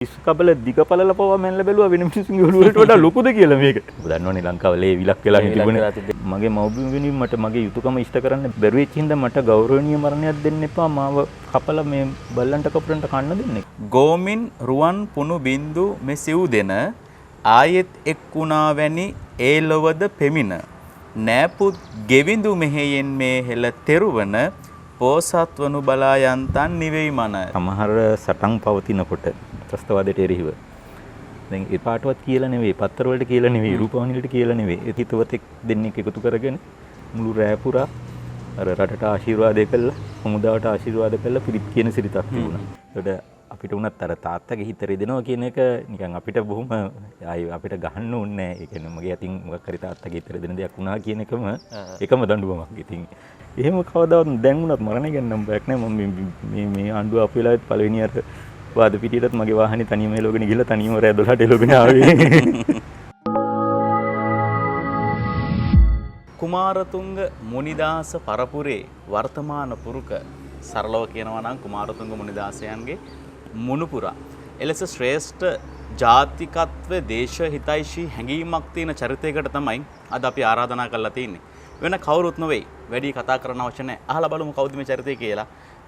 ඉස්කබල දිගපළල පවා මැනලා බැලුවා වෙන මිනිස්සුන්ගේ ඔළුව වලට වඩා ලොකුද කියලා මේක. ඔබ දන්නවනේ ලංකාවලේ විලක් වෙලා තිබුණේ. මගේ මව්බිම වෙනුවෙන් මට මගේ යුතුයකම ඉෂ්ට කරන්න බැරි වෙච්ච හින්දා මට ගෞරවනීය මරණයක් දෙන්න එපා. මාව කපලා මේ බල්ලන්ට කපුරන්ට කන්න දෙන්නේ. ගෝමින් රුවන් පුණු බින්දු මෙ සිව් දෙන ආයෙත් එක්ුණා වැනි ඒ ලොවද පෙමින නෑපුත් ගෙවිඳු මෙහෙයෙන් මේ හෙළ තෙරුවන පෝසත් වනු බලා යන්තන් නිවෙයි මන. සමහර සටන් පවතිනකොට ත්‍රස්තවාදයට එරෙහිව දැන් ඒ පාටවත් කියලා නෙවෙයි, පත්තර වලට කියලා නෙවෙයි, රූපවාහිනී වලට කියලා නෙවෙයි. ඒ හිතවතෙක් දෙන්නෙක් එකතු කරගෙන මුළු රෑ පුරා අර රටට ආශිර්වාදය කළා, හමුදාවට ආශිර්වාද කළා, පිරිත් කියන සිරිතක් තිබුණා. ඒකට අපිට උනත් අර තාත්තගේ හිත රෙදෙනවා කියන එක නිකන් අපිට බොහොම ආයි අපිට ගහන්න ඕනේ නැහැ. ඒ කියන්නේ මගේ අතින් මොකක් හරි තාත්තගේ හිත රෙදෙන දෙයක් වුණා කියන එකම දඬුවමක්. ඉතින් එහෙම කවදාවත් දැන් උනත් මරණ ගැන නම් බයක් නැහැ. මම මේ ආණ්ඩුව අපු වෙලාවෙත් පළවෙනි අර වාද පිටියටත් මගේ වාහනේ තනියම එලවගෙන ගිහලා තනියම රෑ 12ට එලවගෙන ආවේ. කුමාරතුංග මුනිදාස පරපුරේ වර්තමාන පුරුක සරලව කියනවා නම් කුමාරතුංග මුනිදාසයන්ගේ මුණුපුරා එලෙස ශ්‍රේෂ්ඨ ජාතිකත්ව දේශ හිතයිශී හැඟීමක් තියෙන චරිතයකට තමයි අද අපි ආරාධනා කරලා තියෙන්නේ. වෙන කවුරුත් නෙවෙයි, වැඩි කතා කරන්න අවශ්‍ය නැහැ. අහලා බලමු කවුද මේ චරිතය කියලා.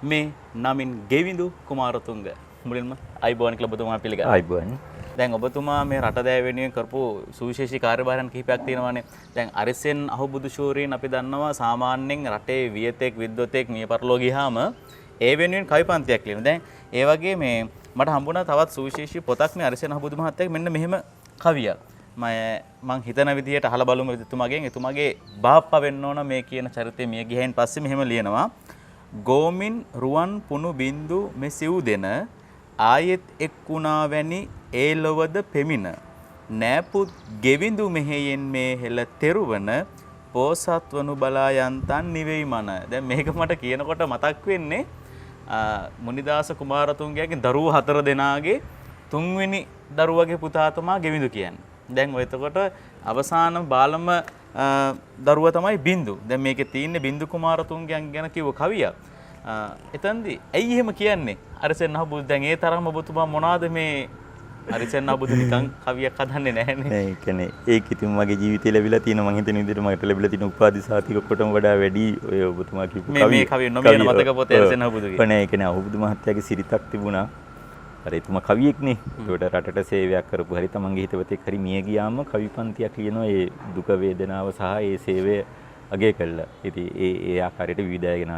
මේ නමින් ගෙවිඳු කුමාරතුංග. මුලින්ම අයිබෝන් කියලා ඔබතුමා පිළිගන්නවා. අයිබෝන්. දැන් ඔබතුමා මේ රට දෑ වෙනුවෙන් කරපු සුවිශේෂී කාර්යභාරයන් කිහිපයක් තියෙනවානේ. දැන් අරිසෙන් අහුබුදු ශූරීන් අපි දන්නවා සාමාන්‍යයෙන් රටේ වියතෙක් විද්වතෙක් මිය පරලෝ ගියාම ඒ වෙනුවෙන් කවිපන්තියක් ලියනවා. දැන් ඒ වගේ මේ මට හම්බුණා තවත් සුවිශේෂී පොතක් මේ අරිසෙන් අහුබුදු මහත්තයාගේ මෙන්න මෙහෙම කවියක්. මම හිතන විදිහට අහලා බලමු එතුමාගෙන්. එතුමාගේ බාප්පා වෙන්න ඕන මේ කියන චරිතය මිය ගියයින් පස්සේ මෙහෙම ලියනවා. ගෝමින් රුවන් පුණු බින්දු මෙ සිව් දෙන ආයෙත් එක්ුණා වැනි ඒ ලොවද පෙමින නෑපුත් ගෙවිඳු මෙහෙයෙන් මේ හෙළ තෙරුවන පෝසත් වනු බලා යන්තන් නිවෙයි මන. දැන් මේක මට කියනකොට මතක් වෙන්නේ මුනිදාස කුමාරතුංගයාගේ දරුවෝ 4 දෙනාගේ තුන්වෙනි දරුවගේ පුතා තමයි ගෙවිඳු කියන්නේ. දැන් ඔය එතකොට අවසාන බාලම දරුවා තමයි බින්දු. දැන් මේකේ තියෙන්නේ බින්දු කුමාරතුංගයන් ගැන කිව්ව කවියක්. එතෙන්දී ඇයි එහෙම කියන්නේ? අරිසෙන් අහුබුදු දැන් ඒ තරම්ම ඔබතුමා මොනවාද මේ අරිසෙන් අහුබුදු නිකන් කවියක් හදන්නේ නැහැනේ. නෑ ඒ කියන්නේ ඒක ඉතින් මගේ ජීවිතේ ලැබිලා තියෙන මං හිතන විදිහට මට ලැබිලා තියෙන උපාධි සාතික කොටම වඩා වැඩි ඔය ඔබතුමා කියපු කවිය. මේ කවිය නොමියන මතක පොතේ අරිසෙන් අහුබුදුගේ. නෑ ඒ කියන්නේ අහුබුදු මහත්තයාගේ සිරිතක් තිබුණා. අර එතුමා කවියෙක්නේ. ඒකට රටට සේවයක් කරපු හරි තමන්ගේ හිතවතෙක් හරි මිය ගියාම කවිපන්තියක් ලියනවා ඒ දුක වේදනාව සහ ඒ සේවය අගය කළා. ඉතින් ඒ ආකාරයට විවිධයගෙන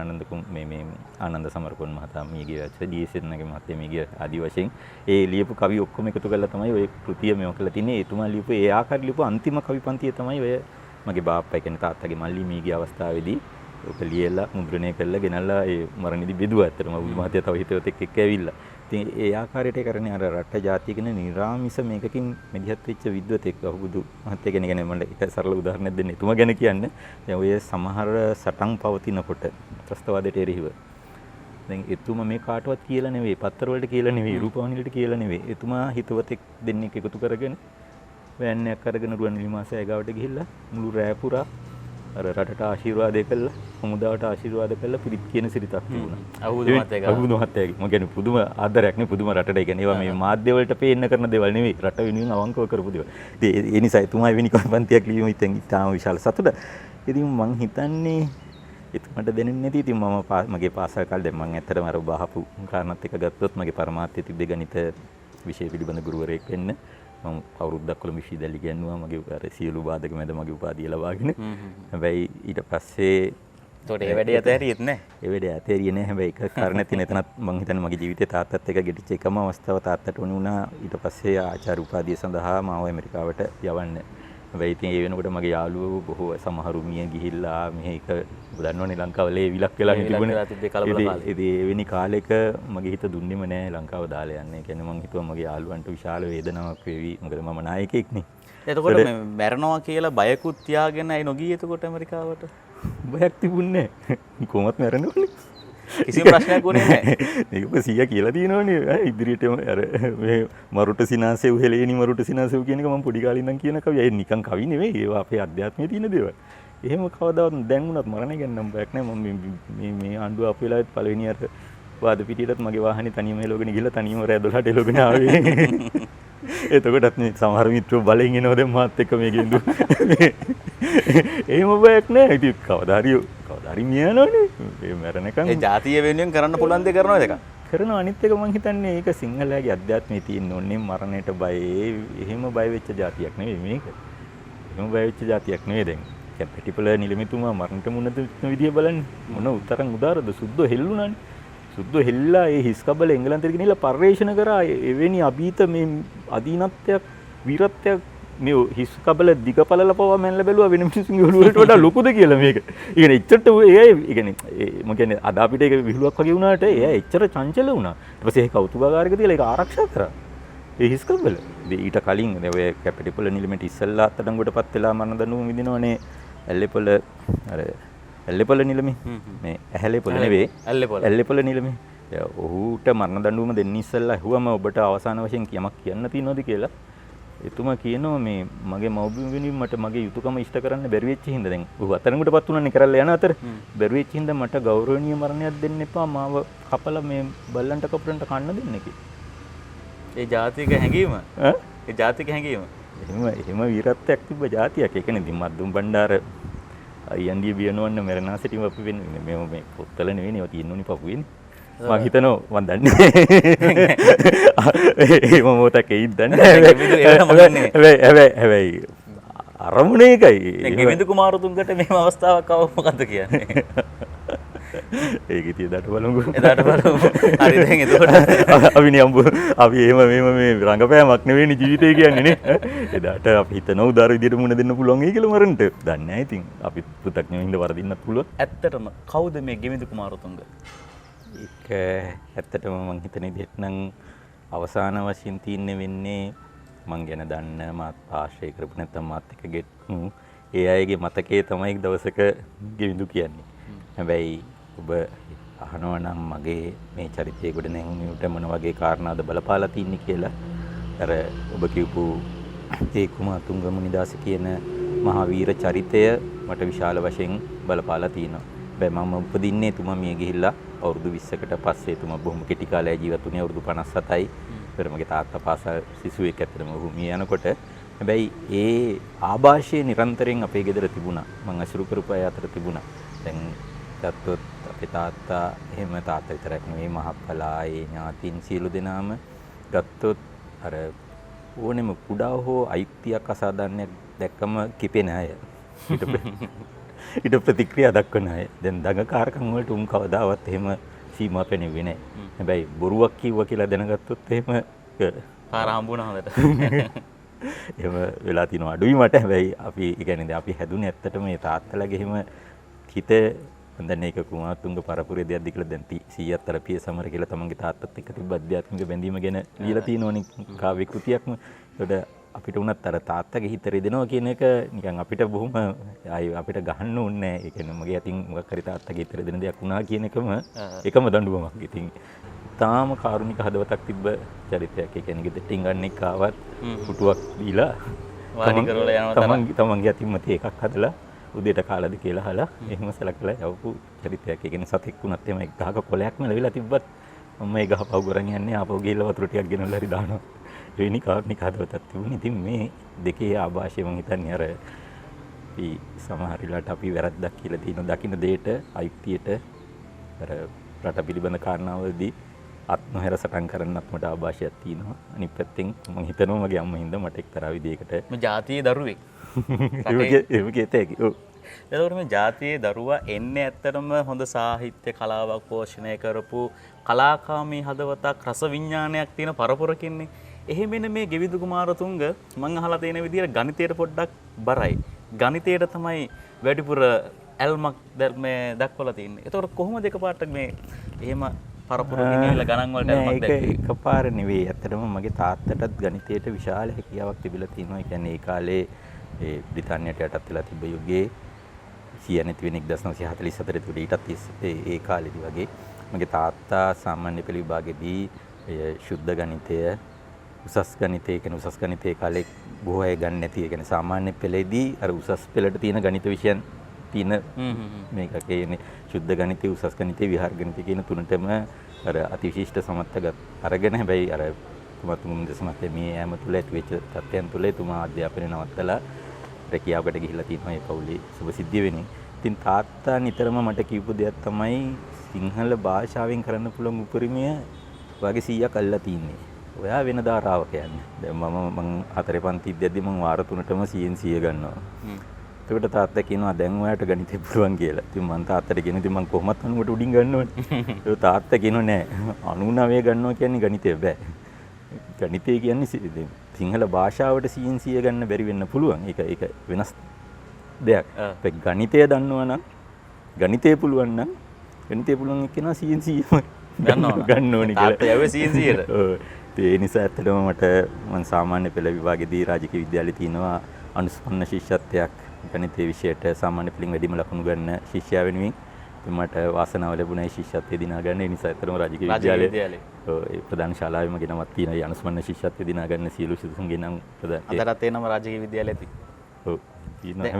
ආනන්ද සමරකෝන් මහතා මිය ගියා. ඩීඑස්.එන්.ගේ මහත්තයා මිය ගියා. ආදි වශයෙන් ඒ ලියපු කවි ඔක්කොම එකතු කරලා තමයි ඔය කෘතිය මෙව කරලා තින්නේ. එතුමා ලියපු ඒ ආකාරයට ලියපු අන්තිම කවිපන්තිය තමයි ඔය මගේ බාප්පා කියන්නේ තාත්තගේ මල්ලි මිය ගිය අවස්ථාවේදී ඔක ලියලා මුද්‍රණය කරලා ගෙනල්ලා ඒ මරණෙදි බෙදුවා. ඇත්තටම බුදු මහත්තයා තව හිතවතෙක් එක්ක ඇවිල්ලා. ඉතින් ඒ ආකාරයට කරන්නේ අර රට ජාතිය කියන නිරාමිස මේකකින් මෙදිහත් වෙච්ච විද්වතෙක් අහුබුදු මහත්තයා කියන්නේ මම එක සරල උදාහරණයක් දෙන්න. එතුමා ගැන කියන්නේ දැන් ඔය සමහර සටන් පවතිනකොට ත්‍රස්තවාදයට එරෙහිව දැන් එතුමා මේ කාටවත් කියලා නෙවෙයි, පත්තර වලට කියලා නෙවෙයි, රූපවාහිනී වලට කියලා නෙවෙයි. එතුමා හිතවතෙක් දෙන්නෙක් එකතු කරගෙන වෑන් එකක් අරගෙන රුවන්වැලි මාසය ගාවට ගිහිල්ලා මුළු රෑ පුරා අර රටට ආශිර්වාදය කළා, හමුදාවට ආශිර්වාද කළා, පිරිත් කියන සිරිතක් තිබුණා. අහුබුදු මහත්තයාගේ. මම කියන්නේ පුදුම ආදරයක් නේ, පුදුම රටට. ඒ කියන්නේ ඒවා මේ මාධ්‍ය වලට පේන්න කරන දේවල් නෙවෙයි, රට වෙනුවෙන් අවංකව කරපු දේවල්. ඉතින් ඒ නිසා එතුමා වෙනි කවිපන්තියක් ලියුම ඉතින් ඉතාම විශාල සතුට. ඉතින් මං හිතන්නේ එතුමාට දැනෙන්නේ නැති. ඉතින් මගේ පාසල් කාලේ දැන් මං ඇත්තටම අර බහපු කාරණාත් එක ගත්තොත් මගේ පරමාර්ථය තිබ්බේ ගණිත විෂය පිළිබඳ ගුරුවරයෙක් වෙන්න. මම අවුරුද්දක් කොළඹ විශ්වවිද්‍යාලෙ ඉගෙනුවා. මගේ අර සියලු බාධක මැද මගේ උපාධිය ලබාගෙන. හැබැයි ඊට පස්සේ ඒතකොට ඒ වැඩේ ඇතහැරියෙත් නැහැ. ඒ වැඩේ ඇතහැරියේ නැහැ. හැබැයි එක කාරණයක් තියෙන එතනත් මම හිතන්නේ මගේ ජීවිතේ තාත්තත් එක්ක ගෙටිච්ච එකම අවස්ථාව තාත්තට උණු වුණා. ඊට පස්සේ ආචාර්ය උපාධිය සඳහා මාව ඇමරිකාවට යවන්න. හැබැයි ඉතින් ඒ වෙනකොට මගේ යාළුවෝ බොහෝ සමහරු මිය ගිහිල්ලා මේක ඔබ දන්නවනේ ලංකාවලේ විලක් වෙලා හිටිබුණේ. ඉතින් ඒ වෙනි කාලෙක මගේ හිත දුන්නේම නැහැ ලංකාව දාලා යන්න. ඒ කියන්නේ මං හිතුවා මගේ යාළුවන්ට විශාල වේදනාවක් වේවි. මොකද මම නායකයෙක්නේ. එතකොට මේ මැරෙනවා කියලා බයකුත් තියාගෙන අය නොගියේ එතකොට ඇමරිකාවට. බයක් තිබුණේ නැහැ. කොහොමත් මැරෙනවනේ. කිසිම ප්‍රශ්නයක් වුණේ නැහැ. මේක ඔබ 100 කියලා තියෙනවනේ. ඉදිරියට අර මේ මරුට සිනාසෙව් හෙලේනි මරුට සිනාසෙව් කියන එක මම පොඩි කාලේ ඉඳන් කියන කවිය. ඒ නිකන් කවි නෙවෙයි. ඒවා අපේ අධ්‍යාත්මයේ තියෙන දේවල්. එහෙම කවදාවත් දැන් වුණත් මරණය ගැන නම් බයක් නැහැ. මම මේ ආණ්ඩුව අපේ වෙලාවෙත් පළවෙනි අර වාද පිටියටත් මගේ වාහනේ තනියම එලවගෙන ගිහලා තනියම රෑ 12ට එලවගෙන ආවේ. එතකොටත් මේ සමහර මිත්‍රෝ බලෙන් එනවා දැන් මාත් එක්ක මේ ගෙන්දු. එහෙම බයක් නෑ. ඉතින් කවදා හරි මියනවනේ. මේ මැරෙනකන් ඒ ජාතිය වෙනුවෙන් කරන්න පුළුවන් දේ කරනවා ඒක. කරනවා. අනිත් එක මං හිතන්නේ ඒක සිංහලයාගේ අධ්‍යාත්මයේ තියෙන ඕනේ මරණයට බය. එහෙම බය වෙච්ච જાතියක් නෙවෙයි මේක. එහෙම බය වෙච්ච જાතියක් නෙවෙයි දැන්. කැපිටිපල නිලමෙතුමා මරණට මුණ දෙන විදිය බලන්න. මොන උතරම් උදාරද සුද්ධ හෙල්ලුණානේ. සුද්ධ හෙල්ලා ඒ හිස් කබල එංගලන්තෙට ගෙනිලා පර්යේෂණ කරා එවැනි අභීත මේ අදීනත්වයක් වීරත්වයක් මේ හිස් කබල දිගපළල පවා මැනලා බැලුවා වෙන මිනිස්සුන්ගේ ඔළුවට වඩා ලොකුද කියලා මේක. ඒ කියන්නේ එච්චරට ඒ කියන්නේ මම කියන්නේ අද අපිට ඒක විහිළුවක් වගේ වුණාට එයා එච්චර චංචල වුණා. ඊට පස්සේ ඒ කෞතුකාගාරයක තියලා ඒක ආරක්ෂා කරා. ඒ හිස් කබල. ඊට කලින් ඔය කැපිටිපල නිලමේට ඉස්සල්ලා අත්අඩංගුවටපත් වෙලා මරණ දඬුවම විඳිනවනේ ඇල්ලේපොළ අර ඇල්ලේපොළ නිලමේ මේ ඇහැලේපොළ නෙවෙයි ඇල්ලේපොළ නිලමේ. ඔහුට මරණ දඬුවම දෙන්න ඉස්සෙල්ලා ඇහුවම ඔබට අවසාන වශයෙන් යමක් කියන්න තියෙනවද කියලා. එතුමා කියනවා මේ මගේ මව්බිම වෙනුවෙන් මට මගේ යුතුයකම ඉෂ්ට කරන්න බැරි වෙච්ච හින්දා දැන් ඔහු අතරඟටපත් වුණානේ කරලා යන අතර බැරි වෙච්ච හින්දා මට ගෞරවනීය මරණයක් දෙන්න එපා මාව කපලා මේ බල්ලන්ට කපුරන්ට කන්න දෙන්න කියලා. ඒ ජාතික හැඟීම ඒ ජාතික හැඟීම එහෙම වීරත්වයක් තිබ්බ ජාතියක්. ඒ කියන්නේ දිම්මද්දුම් බණ්ඩාර අයියන්ඩිය බියනවන්න මැරෙනාසිටිම අපි වෙන්නේ මේ පොත්වල නෙවෙයි ඒවා තියෙනුනේ පපුවේනේ. මම හිතනවා මම දන්නේ එහෙම මොකටද ඒත් දන්නේ හැබැයි අරමුණ ඒකයි. ගෙවිඳු කුමාරතුංගට මෙහෙම අවස්ථාවක් ආව මොකද්ද කියන්නේ? ඒක ඉතින් එදාට බලමු. එදාට බලමු. හරි දැන් එතකොට අපි නියම්බු අපි එහෙම මේ රංගපෑමක් නෙවෙයිනේ ජීවිතය කියන්නේ නේ. එදාට අපි හිතනවා උදාර විදියට මුණ දෙන්න පුළුවන් වෙයි කියලා මරන්ට. දන්නේ නැහැ ඉතින් අපි පුතක්ඥයින්ද වරදින්නත් පුළුවන්. ඇත්තටම කවුද මේ ගෙවිඳු කුමාරතුංග? ඒක ඇත්තටම මං හිතන විදිහට නම් අවසාන වශයෙන් තියන්නේ වෙන්නේ මං ගැන දන්න මාත් ආශ්‍රය කරපු නැත්නම් මාත් එක්ක ගෙට්ටු ඒ අයගේ මතකයේ තමයි දවසක ගෙවිඳු කියන්නේ. හැබැයි ඔබ අහනවා නම් මගේ මේ චරිතය ගොඩ නැගුණේට මොන වගේ කාරණාද බලපාලා තින්නේ කියලා. අර ඔබ කියපු ඒ කුමාතුංග මුනිදාස කියන මහා වීර චරිතය මට විශාල වශයෙන් බලපාලා තිනවා. හැබැයි මම උපදින්නේ තුමා මිය ගිහිල්ලා අවුරුදු 20කට පස්සේ තුමා බොහොම කෙටි කාලයක් ජීවත් වුණේ අවුරුදු 57යි. ඒතර මගේ තාත්තා පාසල් සිසුවෙක් ඇත්තටම ඔහු මිය යනකොට. හැබැයි ඒ ආభాෂය නිරන්තරයෙන් අපේ ගෙදර තිබුණා. මම අසුරු කරපු අය අතර තිබුණා. දැන් ගත්තොත් අපේ තාත්තා එහෙම තාත්තා විතරක් නෙවෙයි මහප්පලා ඒ ඥාතීන් සියලු දෙනාම ගත්තොත් අර ඕනෙම කුඩා හෝ අයිතියක් අසාධාරණයක් දැක්කම කිපෙන අය. ඊට ප්‍රතික්‍රියා දක්වන අය. දැන් දඟකාරකම් වලට උන් කවදාවත් එහෙම සීමා පෙනෙන්නේ නැහැ. හැබැයි බොරුවක් කිව්වා කියලා දැනගත්තොත් එහෙම පාර හම්බුණා හොඳට. එහෙම වෙලා තිනවා අඩුයි මට. හැබැයි අපි ඒ කියන්නේ දැන් අපි හැදුනේ ඇත්තටම මේ තාත්තලාගේ එහෙම හිත හොඳනේ ඒක කුමාතුංග පරපුරේ දෙයක්ද කියලා දැන් 100ක් අතර පිය සමර කියලා තමන්ගේ තාත්තත් එක්ක තිබ්බ අධ්‍යාත්මික බැඳීම ගැන ලියලා තියෙනවනේ කාව්‍ය කෘතියක්ම. ඒකට අපිට උනත් අර තාත්තගේ හිත රිදෙනවා කියන එක නිකන් අපිට බොහොම අපිට ගහන්න ඕනේ නැහැ. ඒ කියන්නේ මගේ අතින් මොකක් හරි තාත්තගේ හිත රිදෙන දෙයක් වුණා කියන එකම දඬුවමක්. ඉතින් තාම කාරුණික හදවතක් තිබ්බ චරිතයක්. ඒ කියන්නේ ගෙදරට ඉංගන්නෙක් ආවත් පුටුවක් දීලා වාඩි කරලා යනවා තමන්ගේ අතින්ම තේ එකක් හදලා උදේට කාලාද කියලා අහලා එහෙම සලකලා යවපු චරිතයක්. ඒ කියන්නේ සතෙක් වුණත් එහෙම ගහක කොලයක්ම ලැබිලා තිබ්බත් මම ඒ ගහ පව් කරන් යන්නේ ආපහු ගිහලා වතුර ටිකක් ගෙනල්ලා හරි දානවා. එවැනි කාරුණික හදවතක් තිබුණේ. ඉතින් මේ දෙකේ ආభాෂය මම හිතන්නේ අර අපි සමහර වෙලාවට අපි වැරද්දක් කියලා තියෙන දකින්න දෙයට අයිතියට අර රට පිළිබඳ කාරණාවලදී අත් නොහැර සටන් කරන්නත් මට ආభాෂයක් තියෙනවා. අනිත් පැත්තෙන් මම හිතනවා මගේ අම්මා හින්දා මට එක්තරා විදිහකට මේ ජාතියේ දරුවෙක්. ඒක කියතේකි. ඔව්. එතකොට මේ ජාතියේ දරුවා එන්නේ ඇත්තටම හොඳ සාහිත්‍ය කලාවක් පෝෂණය කරපු කලාකාමී හදවතක් රස විඥානයක් තියෙන පරපුරකින්නේ. එහෙමනේ මේ ගෙවිඳු කුමාරතුංග මම අහලා තියෙන විදිහට ගණිතයට පොඩ්ඩක් බරයි. ගණිතයට තමයි වැඩිපුර ඇල්මක් මේ දක්වලා තියෙන්නේ. එතකොට කොහොමද එකපාරට මේ එහෙම පරපුරකින් ගිහිල්ලා ගණන් වලට ඇල්මක් දැක්කේ? ඒක එකපාර නෙවෙයි. ඇත්තටම මගේ තාත්තටත් ගණිතයට විශාල හැකියාවක් තිබිලා තියෙනවා. ඒ කියන්නේ ඒ කාලේ ඒ බ්‍රිතාන්‍යයට යටත් වෙලා තිබ්බ යුගයේ සිය නැති වෙන 1944 ඊටත් ඒ කාලෙදි වගේ මගේ තාත්තා සාමාන්‍ය පෙළ විභාගෙදී ශුද්ධ ගණිතය උසස් ගණිතය කියන උසස් ගණිතයේ කාලේ බොහෝ අය ගන්න නැති. ඒ කියන්නේ සාමාන්‍ය පෙළේදී අර උසස් පෙළට තියෙන ගණිත විෂයන් තියෙන මේක කියන්නේ ශුද්ධ ගණිතය, උසස් ගණිතය, විහාර ගණිතය කියන තුනටම අර අතිවිශිෂ්ට සමත්ත අරගෙන හැබැයි අර තුමතුමුන් දෙසමත් මේ ෑම තුළ ඇතිවෙච්ච තත්ත්වයන් තුළ එතුමා අධ්‍යාපනය නවත්තලා රැකියාවකට ගිහිල්ලා තියෙනවා මේ පවුලේ සුබ සිද්ධිය වෙනින්. ඉතින් තාත්තා නිතරම මට කියපු දෙයක් තමයි සිංහල භාෂාවෙන් කරන්න පුළුවන් උපරිමය වගේ 100ක් අල්ලලා තින්නේ. ඔයා වෙන ධාරාවක යන්නේ. දැන් මම හතරේ පන්ති ඉද්දි මම වාර 3ටම 100 ගන්නවා. එතකොට තාත්තා කියනවා දැන් ඔයාට ගණිතේ පුළුවන් කියලා. ඉතින් මං තාත්තට කියන ඉතින් මං කොහොමත් 90ට උඩින් ගන්නවනේ. ඒක තාත්තා කියනවා නෑ 99 ගන්නවා කියන්නේ ගණිතේ බෑ. ගණිතය කියන්නේ සිංහල භාෂාවට 100 ගන්න බැරි වෙන්න පුළුවන්. ඒක වෙනස් දෙයක්. ඒක ගණිතය දන්නවා නම් ගණිතය පුළුවන් නම් ගණිතය පුළුවන් එක්කෙනා 100ම ගන්න ඕනේ කියලා. තාත්තා යවේ 100ට. ඔව්. ඒ නිසා ඇත්තටම මම සාමාන්‍ය පෙළ විභාගයේදී රාජකීය විද්‍යාලයේ තියෙනවා අනුස්මරණ ශිෂ්‍යත්වයක් ගණිතයේ විෂයට සාමාන්‍ය පෙළින් වැඩිම ලකුණු ගන්න ශිෂ්‍යයා වෙනුවෙන්. ඉතින් මට වාසනාව ලැබුණා ඒ ශිෂ්‍යත්වය දිනා ගන්න. ඒ නිසා ඇත්තටම රාජකීය විද්‍යාලයේ ඒ ප්‍රධාන ශාලාවෙම ගෙනවත් තියෙන ඒ අනුස්මරණ ශිෂ්‍යත්වය දිනා ගන්න සියලු සිසුන්ගේ නම් අදටත් ඒ නම රාජකීය විද්‍යාලයේ තියෙනවා. ඔව්. තියෙනවා.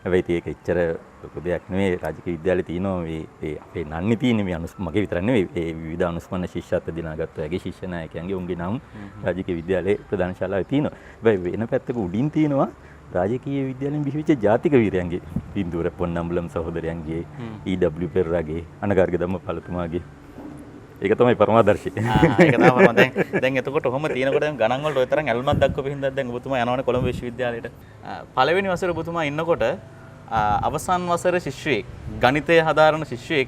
හැබැයි ඒක එච්චර ලොකු දෙයක් නෙවෙයි. රාජකීය විද්‍යාලේ තියෙනවා මේ අපේ නන්නේ තියෙන මේ මගේ විතර නෙවෙයි. ඒ විවිධ අනුස්මරණ ශිෂ්‍යත්ව දිනාගත්තු ඇගේ ශිෂ්‍ය නායකයන්ගේ උන්ගේ නම් රාජකීය විද්‍යාලයේ ප්‍රධාන ශාලාවේ තියෙනවා. හැබැයි වෙන පැත්තක උඩින් තියෙනවා රාජකීය විද්‍යාලයෙන් බිහිවෙච්ච ජාතික වීරයන්ගේ බින්දුවර පොන්නම්බලම් සහෝදරයන්ගේ ඊ.ඩබ්ලිව් පෙරරාගේ අනගාර්ග ධම්මපාලතුමාගේ ඒක තමයි පරමාදර්ශී. ඒක තමයි දැන් එතකොට ඔහොම තියෙනකොට ගණන් වලට ඔය තරම් ඇල්මක් දක්වපු හින්දා දැන් ඔබතුමා යනවනේ කොළඹ විශ්වවිද්‍යාලයට. පළවෙනි වසරේ ඔබතුමා ඉන්නකොට අවසන් වසරේ ශිෂ්‍යයෙක් ගණිතය හදාරන ශිෂ්‍යයෙක්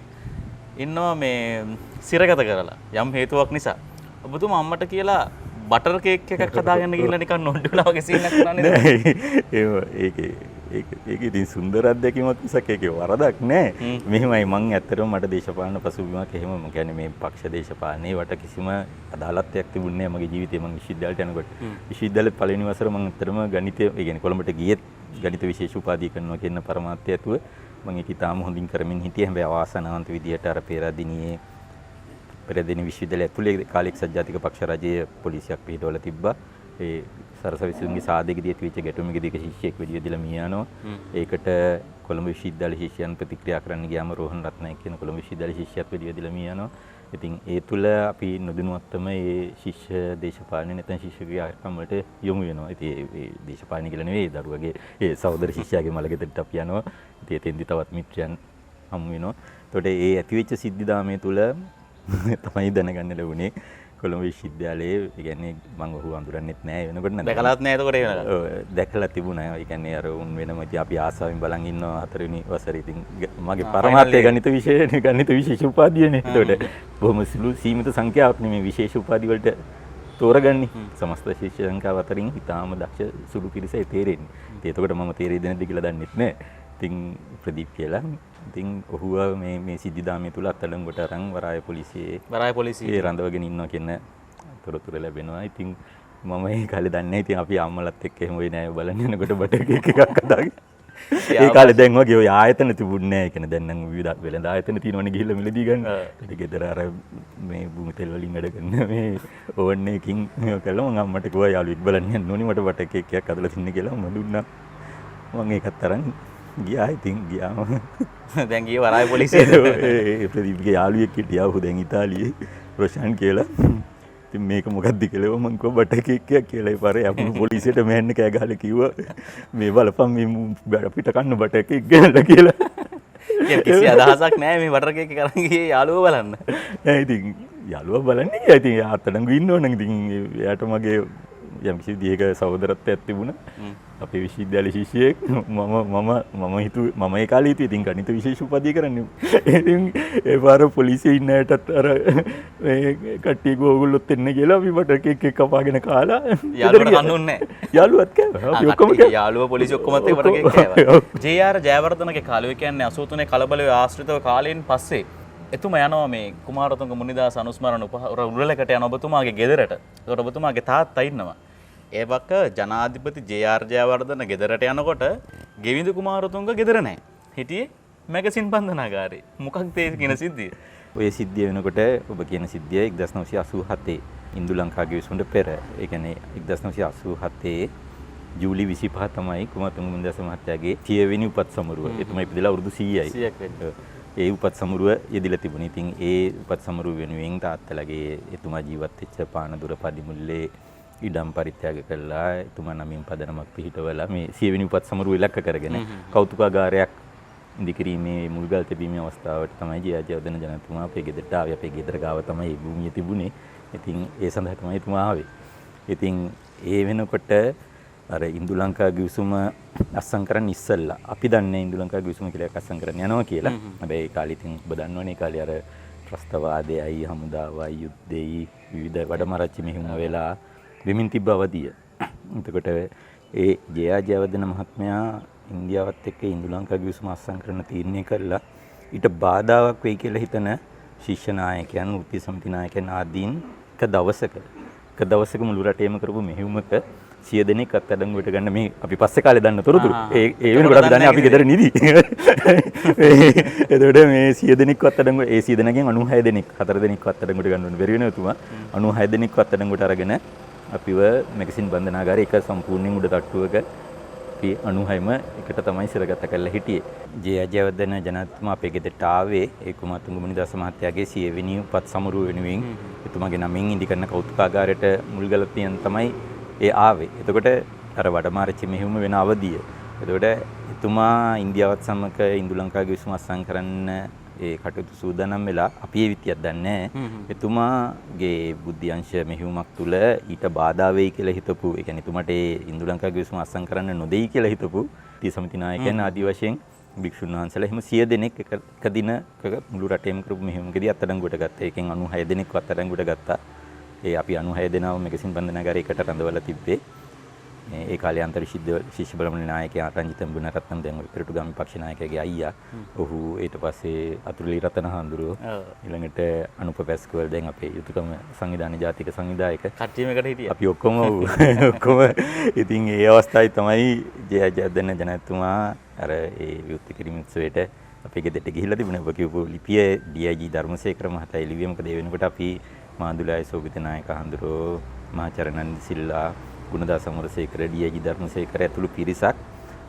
ඉන්නවා මේ සිරගත කරලා යම් හේතුවක් නිසා. ඔබතුමා අම්මට කියලා බටර් කේක් එකක් හදාගන්න ගිහලා නිකන් නොඩුලා වගේ සීන් එකක් කරන්නේ නේද? ඒක ඉතින් සුන්දර අත්දැකීමක් මිසක් ඒකේ වරදක් නෑ. මෙහෙමයි මං ඇත්තටම මට දේශපාලන පසුබිමක් එහෙම මම කියන්නේ මේ පක්ෂ දේශපාලනේ වට කිසිම අදාළත්වයක් තිබුණේ නෑ මගේ ජීවිතේ. මං විශ්වවිද්‍යාලයට යනකොට විශ්වවිද්‍යාලේ පළවෙනි වසර මං ඇත්තටම ගණිතය ඒ කියන්නේ කොළඹට ගියෙත් ගණිත විශේෂ උපාධිය කරනවා කියන පරමාර්ථය ඇතුව මං ඒක ඉතාම හොඳින් කරමින් හිටියේ. හැබැයි අවාසනාවන්ත විදියට අර පෙරදිනියේ පෙරදින විශ්වවිද්‍යාලය ඇතුලේ කාලික සජ්ජාතික පක්ෂ රජයේ පොලිසියක් පිටවලා තිබ්බා. ඒ සරසවිසුන්ගේ සාදෙකදී ඇතිවෙච්ච ගැටුමකදී එක ශිෂ්‍යයෙක් වෙඩිය දීලා මිය යනවා. ඒකට කොළඹ විශ්වවිද්‍යාලයේ ශිෂ්‍යයන් ප්‍රතික්‍රියා කරන්න ගියාම රෝහන් රත්නායක කියන කොළඹ විශ්වවිද්‍යාලයේ ශිෂ්‍යයෙක් වෙඩිය දීලා මිය යනවා. ඉතින් ඒ තුල අපි නොදැනුවත්වම ඒ ශිෂ්‍ය දේශපාලනේ නැත්නම් ශිෂ්‍ය ක්‍රියාකර්ම වලට යොමු වෙනවා. ඉතින් ඒ දේශපාලනේ කියලා නෙවෙයි දරුවගේ ඒ සහෝදර ශිෂ්‍යයාගේ මළගෙදරට අපි යනවා. ඉතින් එතෙන්දි තවත් මිත්‍රයන් හමු වෙනවා. එතකොට ඒ ඇතිවෙච්ච සිද්ධිදාමය තුල තමයි දැනගන්න ලැබුණේ කොළඹ විශ්වවිද්‍යාලයේ ඒ කියන්නේ මම ඔහු අඳුරන්නෙත් නෑ වෙනකොට නේද? දැකලාත් නෑ එතකොට ඒ වෙනකල්. ඔව් දැකලා තිබුණා. ඒ කියන්නේ අර උන් වෙනම ඉතින් අපි ආසාවෙන් බලන් ඉන්නවා හතරවෙනි වසරේ. ඉතින් මගේ පරමාර්ථය ගණිත විෂයනේ ගණිත විශේෂ උපාධියනේ. ඒකට බොහොම සුළු සීමිත සංඛ්‍යාවක් නෙමේ විශේෂ උපාධි වලට තෝරගන්නේ. සමස්ත ශිෂ්‍ය සංඛ්‍යාව අතරින් ඉතාම දක්ෂ සුළු පිරිසයි තේරෙන්නේ. ඉතින් එතකොට මම තේරෙයිද නැද්ද කියලා දන්නෙත් නෑ. ඉතින් ප්‍රදීප් කියලා ඉතින් ඔහුව මේ සිද්ධිදාමය තුල අත්අඩංගුවට අරන් වරාය පොලිසියේ රඳවගෙන ඉන්නවා කියන තොරතුරු ලැබෙනවා. ඉතින් මම ඒ කාලේ දන්නේ නැහැ. ඉතින් අපි අම්මලත් එක්ක එහෙම වෙයි නෑ බලන්න යනකොට බටර් කේක් එකක් හදාගෙන. ඒ කාලේ දැන් වගේ ඔය ආයතන තිබුණේ නෑ. ඒ කියන්නේ දැන් නම් විවිධ වෙළඳ ආයතන තියෙනවනේ ගිහිල්ලා මිලදී ගන්න. ඒක ගෙදර අර මේ භූමි තෙල් වලින් වැඩ කරන මේ ඕවන් එකකින් මේක කළා. මම අම්මට කිව්වා යාළුවෙක් බලන්න යන්න ඕනේ මට බටර් කේක් එකක් හදලා තින්න කියලා. මම දුන්නා. මම ඒකත් අරන් ගියා. ඉතින් ගියාම දැන් ගියේ වරාය පොලිසියට. ඒ ප්‍රදීප්ගේ යාළුවෙක් හිටියා. ඔහු දැන් ඉතාලියේ රොෂාන් කියලා. ඉතින් මේක මොකක්ද කියලා මම කිව්වා බටර් කේක් එකක් කියලා. ඒ පාරේ අපි පොලිසියට මෑන්න කෑ ගහලා කිව්වා මේ බලපන් මේ අපිට කන්න බටර් කේක් ගහලා කියලා. කිසි අදහසක් නැහැ මේ බටර් කේක් එක අරන් ගියේ යාළුවෝ බලන්න. නෑ ඉතින් යාළුවා බලන්න ගියා. ඉතින් එයා අතඩංගු ඉන්න ඕන. ඉතින් එයාට මගේ යම් කිසි දීක සහෝදරත්වයක් තිබුණා. අපේ විශ්වවිද්‍යාලයේ ශිෂ්‍යයෙක් මම හිතුවේ මම ඒ කාලේ හිතුවේ ඉතින් ගණිත විශේෂ උපාධිය කරන්නේ. ඉතින් ඒ පාර පොලිසියේ ඉන්න අයටත් අර මේ කට්ටිය ඕගොල්ලොත් එන්න කියලා අපි බටර් කේක් එක කපාගෙන කාලා යාළුවට කන්නුන්නේ නැහැ. යාළුවත් කෑවා. අපි ඔක්කොම කෑවා. යාළුවා පොලිසිය ඔක්කොමත් එක්ක බටර් කේක් කෑවා. ජේ.ආර්. ජයවර්ධනගේ කාලේ කියන්නේ 83 කලබලයේ ආශ්‍රිතව කාලයෙන් පස්සේ එතුමා යනවා මේ කුමාරතුංග මුනිදාස අනුස්මරණ උරලකට යන ඔබතුමාගේ ගෙදරට. ඒකට ඔබතුමාගේ තාත්තා ඉන්නවා. ඒවක ජනාධිපති ජේ.ආර්. ජයවර්ධන ගෙදරට යනකොට ගෙවිඳු කුමාරතුංග ගෙදර නැහැ. හිටියේ මැගසින් බන්ධනාගාරේ. මොකක්ද ඒ කියන සිද්ධිය? ඔය සිද්ධිය වෙනකොට ඔබ කියන සිද්ධිය 1987 ඉන්දු ලංකා ගිවිසුමට පෙර. ඒ කියන්නේ 1987 ජූලි 25 තමයි කුමාරතුංග මුනිදාස මහත්තයාගේ 30 වෙනි උපත් සමරුව. එතුමා ඉපදලා අවුරුදු 100යි. 100ක් වෙන්නේ. ඒ උපත් සමරුව යෙදිලා තිබුණේ. ඉතින් ඒ උපත් සමරුව වෙනුවෙන් තාත්තලාගේ එතුමා ජීවත් වෙච්ච පානදුර පදිමුල්ලේ ඉඩම් පරිත්‍යාග කළා. එතුමා නමින් පදනමක් පිහිටවලා මේ 100 වෙනි උපත් සමරුව ඉලක්ක කරගෙන කෞතුකාගාරයක් ඉදිකිරීමේ මුල්ගල් තැබීමේ අවස්ථාවට තමයි ජයජයවර්ධන ජනතුමා අපේ ගෙදරට ආවේ. අපේ ගෙදර ගාව තමයි මේ භූමිය තිබුණේ. ඉතින් ඒ සඳහා තමයි එතුමා ආවේ. ඉතින් ඒ වෙනකොට අර ඉන්දු ලංකා ගිවිසුම අත්සන් කරන්න ඉස්සෙල්ලා අපි දන්නේ ඉන්දු ලංකා ගිවිසුම කියලා එකක් අත්සන් කරන්න යනවා කියලා. හැබැයි ඒ කාලේ ඉතින් ඔබ දන්නවනේ ඒ කාලේ අර ත්‍රස්තවාදයයි හමුදාවයි යුද්ධෙයි විවිධ වැඩමරච්චි මෙහෙම වෙලා වෙමින් තිබ්බ අවධිය. එතකොට ඒ ජයජයවර්ධන මහත්මයා ඉන්දියාවත් එක්ක ඉන්දු ලංකා ගිවිසුම අත්සන් කරන්න තීරණය කළා. ඊට බාධාවක් වෙයි කියලා හිතන ශිෂ්‍ය නායකයන්, වෘත්තීය සමිති නායකයන් ආදීන් එක දවසක මුළු රටේම කරපු මෙහෙයුමක 100 දෙනෙක් අත්අඩංගුවට ගන්න මේ අපි පස්සේ කාලේ දන්න තොරතුරු. ඒ වෙනකොට අපි දන්නේ අපි ගෙදර නිදි. එතකොට මේ 100 දෙනෙක් අත්අඩංගුව ඒ 100 දෙනෙක්ගෙන් 96 දෙනෙක් 4 දෙනෙක් අත්අඩංගුවට ගන්න ඕනේ. බැරි වෙනවා තුමා. 96 දෙනෙක් අත්අඩංගුවට අරගෙන අපිව මැගසින් බන්ධනාගාරයේ එක සම්පූර්ණයෙන් උඩ තට්ටුවක අපි 96ම එකට තමයි සිරගත කරලා හිටියේ. ජයජයවර්ධන ජනාධිපතිතුමා අපේ ගෙදරට ආවේ ඒ කුමාරතුංග මුනිදාස මහත්තයාගේ 100 වෙනි උපත් සමරුව වෙනුවෙන් එතුමාගේ නමින් ඉදිකරන කෞතුකාගාරයට මුල්ගල තියන් තමයි ඒ ආවේ. එතකොට අර වඩමාරච්චි මෙහෙයුම වෙන අවධිය. එතකොට එතුමා ඉන්දියාවත් සමග ඉන්දු ලංකා ගිවිසුම අත්සන් කරන්න ඒ කටයුතු සූදානම් වෙලා අපි ඒ විදියක් දන්නේ නැහැ. එතුමාගේ බුද්ධි අංශ මෙහෙයුමක් තුල ඊට බාධා වෙයි කියලා හිතපු, ඒ කියන්නේ එතුමාට ඒ ඉන්දු ලංකා ගිවිසුම අත්සන් කරන්න නොදෙයි කියලා හිතපු දී සමිති නායකයන් ආදි වශයෙන් භික්ෂුන් වහන්සේලා එහෙම 100 දෙනෙක් එක දිනක මුළු රටේම කරපු මෙහෙයුමකදී අත්අඩංගුවට ගත්තා. ඒකෙන් 96 දෙනෙක් අත්අඩංගුවට ගත්තා. ඒ අපි 96 දෙනාව මැගසින් බන්ධනාගාරයේ එකට රඳවලා තිබ්බේ. ඒ කාලේ අන්තර් ශිෂ්‍ය බලමුණු නායකයා රංජිත බුණරත්නම් දැන් ඔය පෙරටුගාමි පක්ෂ නායකයාගේ අයියා. ඔහු ඊට පස්සේ අතුරුලි රතන හඳුරෝ. ඊළඟට අනුප පැස්කෝල් දැන් අපේ යුතුයකම සංවිධාන ජාතික සංවිධායක. කට්ටියම එකට හිටියා. අපි ඔක්කොම ඉතින් ඒ අවස්ථාවේ තමයි ජයජයවර්ධන ජනාධිපතිතුමා අර ඒ විවෘත කිරීම උත්සවයට අපේ ගෙදරට ගිහිල්ලා තිබුණා. ඔබ කියපු ලිපිය DIG ධර්මසේකර මහතා එළිවිය. මොකද ඒ වෙනකොට අපි මාදුලයි සෝබිත නායක හඳුරෝ, මහාචරණන්ද සිල්ලා, ගුණදාස අමරසේකර, DIG ධර්මසේකර ඇතුළු පිරිසක්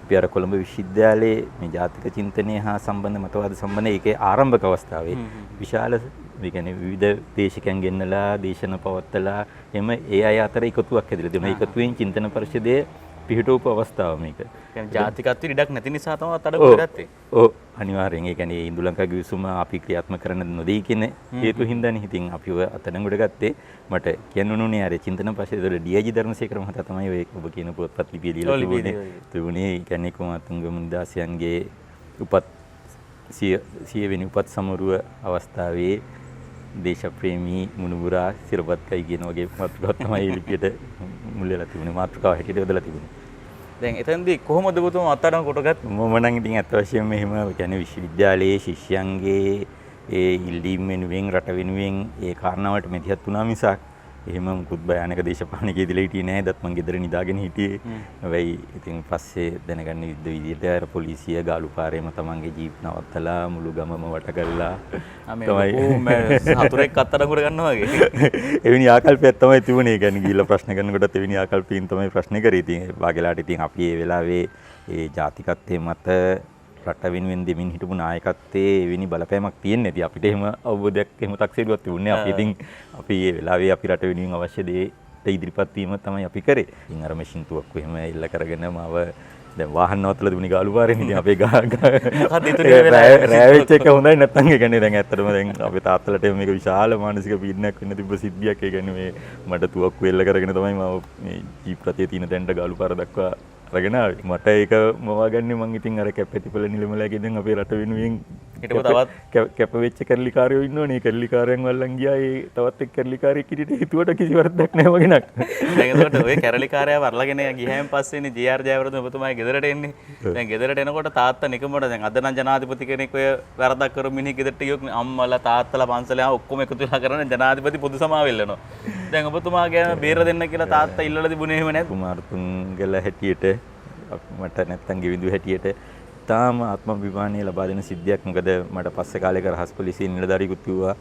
අපි අර කොළඹ විශ්වවිද්‍යාලයේ මේ ජාතික චින්තනය හා සම්බන්ධ මතවාද සම්බන්ධ ඒකේ ආරම්භක අවස්ථාවේ විශාල ඒ කියන්නේ විවිධ දේශකයන් ගෙන්නලා දේශන පවත්වලා එම ඒ අය අතර එකතුවක් ඇදලා තිබුණා. එකතුවෙන් චින්තන පරිෂදයේ පිහිටවපු අවස්ථාව මේක. කියන්නේ ජාතිකත්වයේ ඉඩක් නැති නිසා තමයි අත්අඩංගුවට ගත්තේ. ඔව් අනිවාර්යෙන්. ඒ කියන්නේ ඉන්දු ලංකා ගිවිසුම අපි ක්‍රියාත්මක කරන්න නොදී කියන හේතු හින්දානේ ඉතින් අපිව අත්අඩංගුවට ගත්තේ. මට කියන්න ඕනේ අර චින්තන පරිෂදයේ DIG ධර්මසේකර මහතා තමයි ඔය ඔබ කියන පොත්පත් ලිපිය ලියලා තිබුණේ. ඒ කියන්නේ කුමාරතුංග මුනිදාසයන්ගේ උපත් 100 වෙනි උපත් සමරුව අවස්ථාවේ දේශප්‍රේමී මුණුබුරා සිරපත්කයි කියන වගේ මාතෘකාවක් තමයි ලිපියට මුල් වෙලා තිබුණේ. මාතෘකාව හැටියට යොදලා තිබුණේ. දැන් එතනදී කොහොමද ඔබතුමා අත්අඩංගුවට ගත්තේ? මම නම් ඉතින් අත් වශයෙන්ම එහෙම කියන්නේ විශ්වවිද්‍යාලයේ ශිෂ්‍යයන්ගේ ඒ ඉල්ලීම් වෙනුවෙන් රට වෙනුවෙන් ඒ කාරණාවට මෙතිහත් වුණා මිසක් එහෙම මුකුත් භයානක දේශපාලනික ඉදිරිය හිටියේ නැහැ. දත් මං ගෙදර නිදාගෙන හිටියේ. හැබැයි ඉතින් පස්සේ දැනගන්න යුද්ධ විදියට අර පොලිසිය ගාලු පාරේම තමන්ගේ ජීප් නවත්තලා මුළු ගමම වට කරලා තමයි හතුරෙක් අත්අඩංගුවට ගන්නවා වගේ. එවැනි ආකල්පයක් තමයි තිබුණේ. ඒ කියන්නේ ගිහිල්ලා ප්‍රශ්න කරනකොටත් එවැනි ආකල්පකින් තමයි ප්‍රශ්න කරේ. ඉතින් වාගේලාට ඉතින් අපි ඒ වෙලාවේ ඒ ජාතිකත්වයේ මත රට වෙනුවෙන් දෙමින් හිටපු නායකත්වයේ එවැනි බලපෑමක් තියෙන්නේ නැති. අපිට එහෙම අවබෝධයක් එහෙම තක්සේරුවක් තිබුණේ. අපි ඉතින් අපි ඒ වෙලාවේ අපි රට වෙනුවෙන් අවශ්‍ය දේට ඉදිරිපත් වීම තමයි අපි කරේ. ඉතින් අර මැෂින් තුවක්කු එහෙම එල්ල කරගෙන මාව දැන් වාහන නවත්තලා දුන්නේ ගාලු පාරෙන්. ඉතින් අපේ රෑ වෙච්ච එක හොඳයි නැත්තම් ඒ කියන්නේ දැන් ඇත්තටම දැන් අපේ තාත්තලට මේක විශාල මානසික පීඩනයක් වෙන්න තිබ්බ සිද්ධියක්. ඒ කියන්නේ මේ මට තුවක්කු එල්ල කරගෙන තමයි මම මේ ජීප් රථයේ තියෙන තැනට ගාලු පාර දක්වා අරගෙන ආවේ. මට ඒක මවාගන්නේ මං ඉතින් අර කැපැතිපල නිලමලගේ දැන් අපේ රට වෙනුවෙන් හිටපු තවත් කැප වෙච්ච කැරලිකාරයෝ ඉන්නවනේ. ඒ කැරලිකාරයන් වල්ලන් ගියා. ඒ තවත් එක් කැරලිකාරයෙක් හිටියට හිතුවට කිසි වරදක් නැහැ වගේ නක්. දැන් ඒකට ඔය කැරලිකාරයා වරලාගෙන ගියාන් පස්සේනේ ජී.ආර්. ජයවර්ධන ඔබතුමාගේ ගෙදරට එන්නේ. දැන් ගෙදරට එනකොට තාත්තා නිකමට දැන් අද නම් ජනාධිපති කෙනෙක් ඔය වැරදක් කරු මිනිහ ගෙදරට ගියොත් අම්මලා තාත්තලා පන්සලේ ඔක්කොම එකතු වෙලා කරන ජනාධිපති පොදු සමාවෙල්ලනවා. දැන් ඔබතුමාගේ බේර දෙන්න කියලා තාත්තා ඉල්ලලා තිබුණේ එහෙම නැද්ද? කුමාරතුංගල හැටියට මට නැත්තම් ගෙවිඳු හැටියට තාම ආත්ම අභිමානය ලබා දෙන සිද්ධියක්. මොකද මට පස්සේ කාලෙක රහස් පොලිසියේ නිලධාරියෙකුත් කිව්වා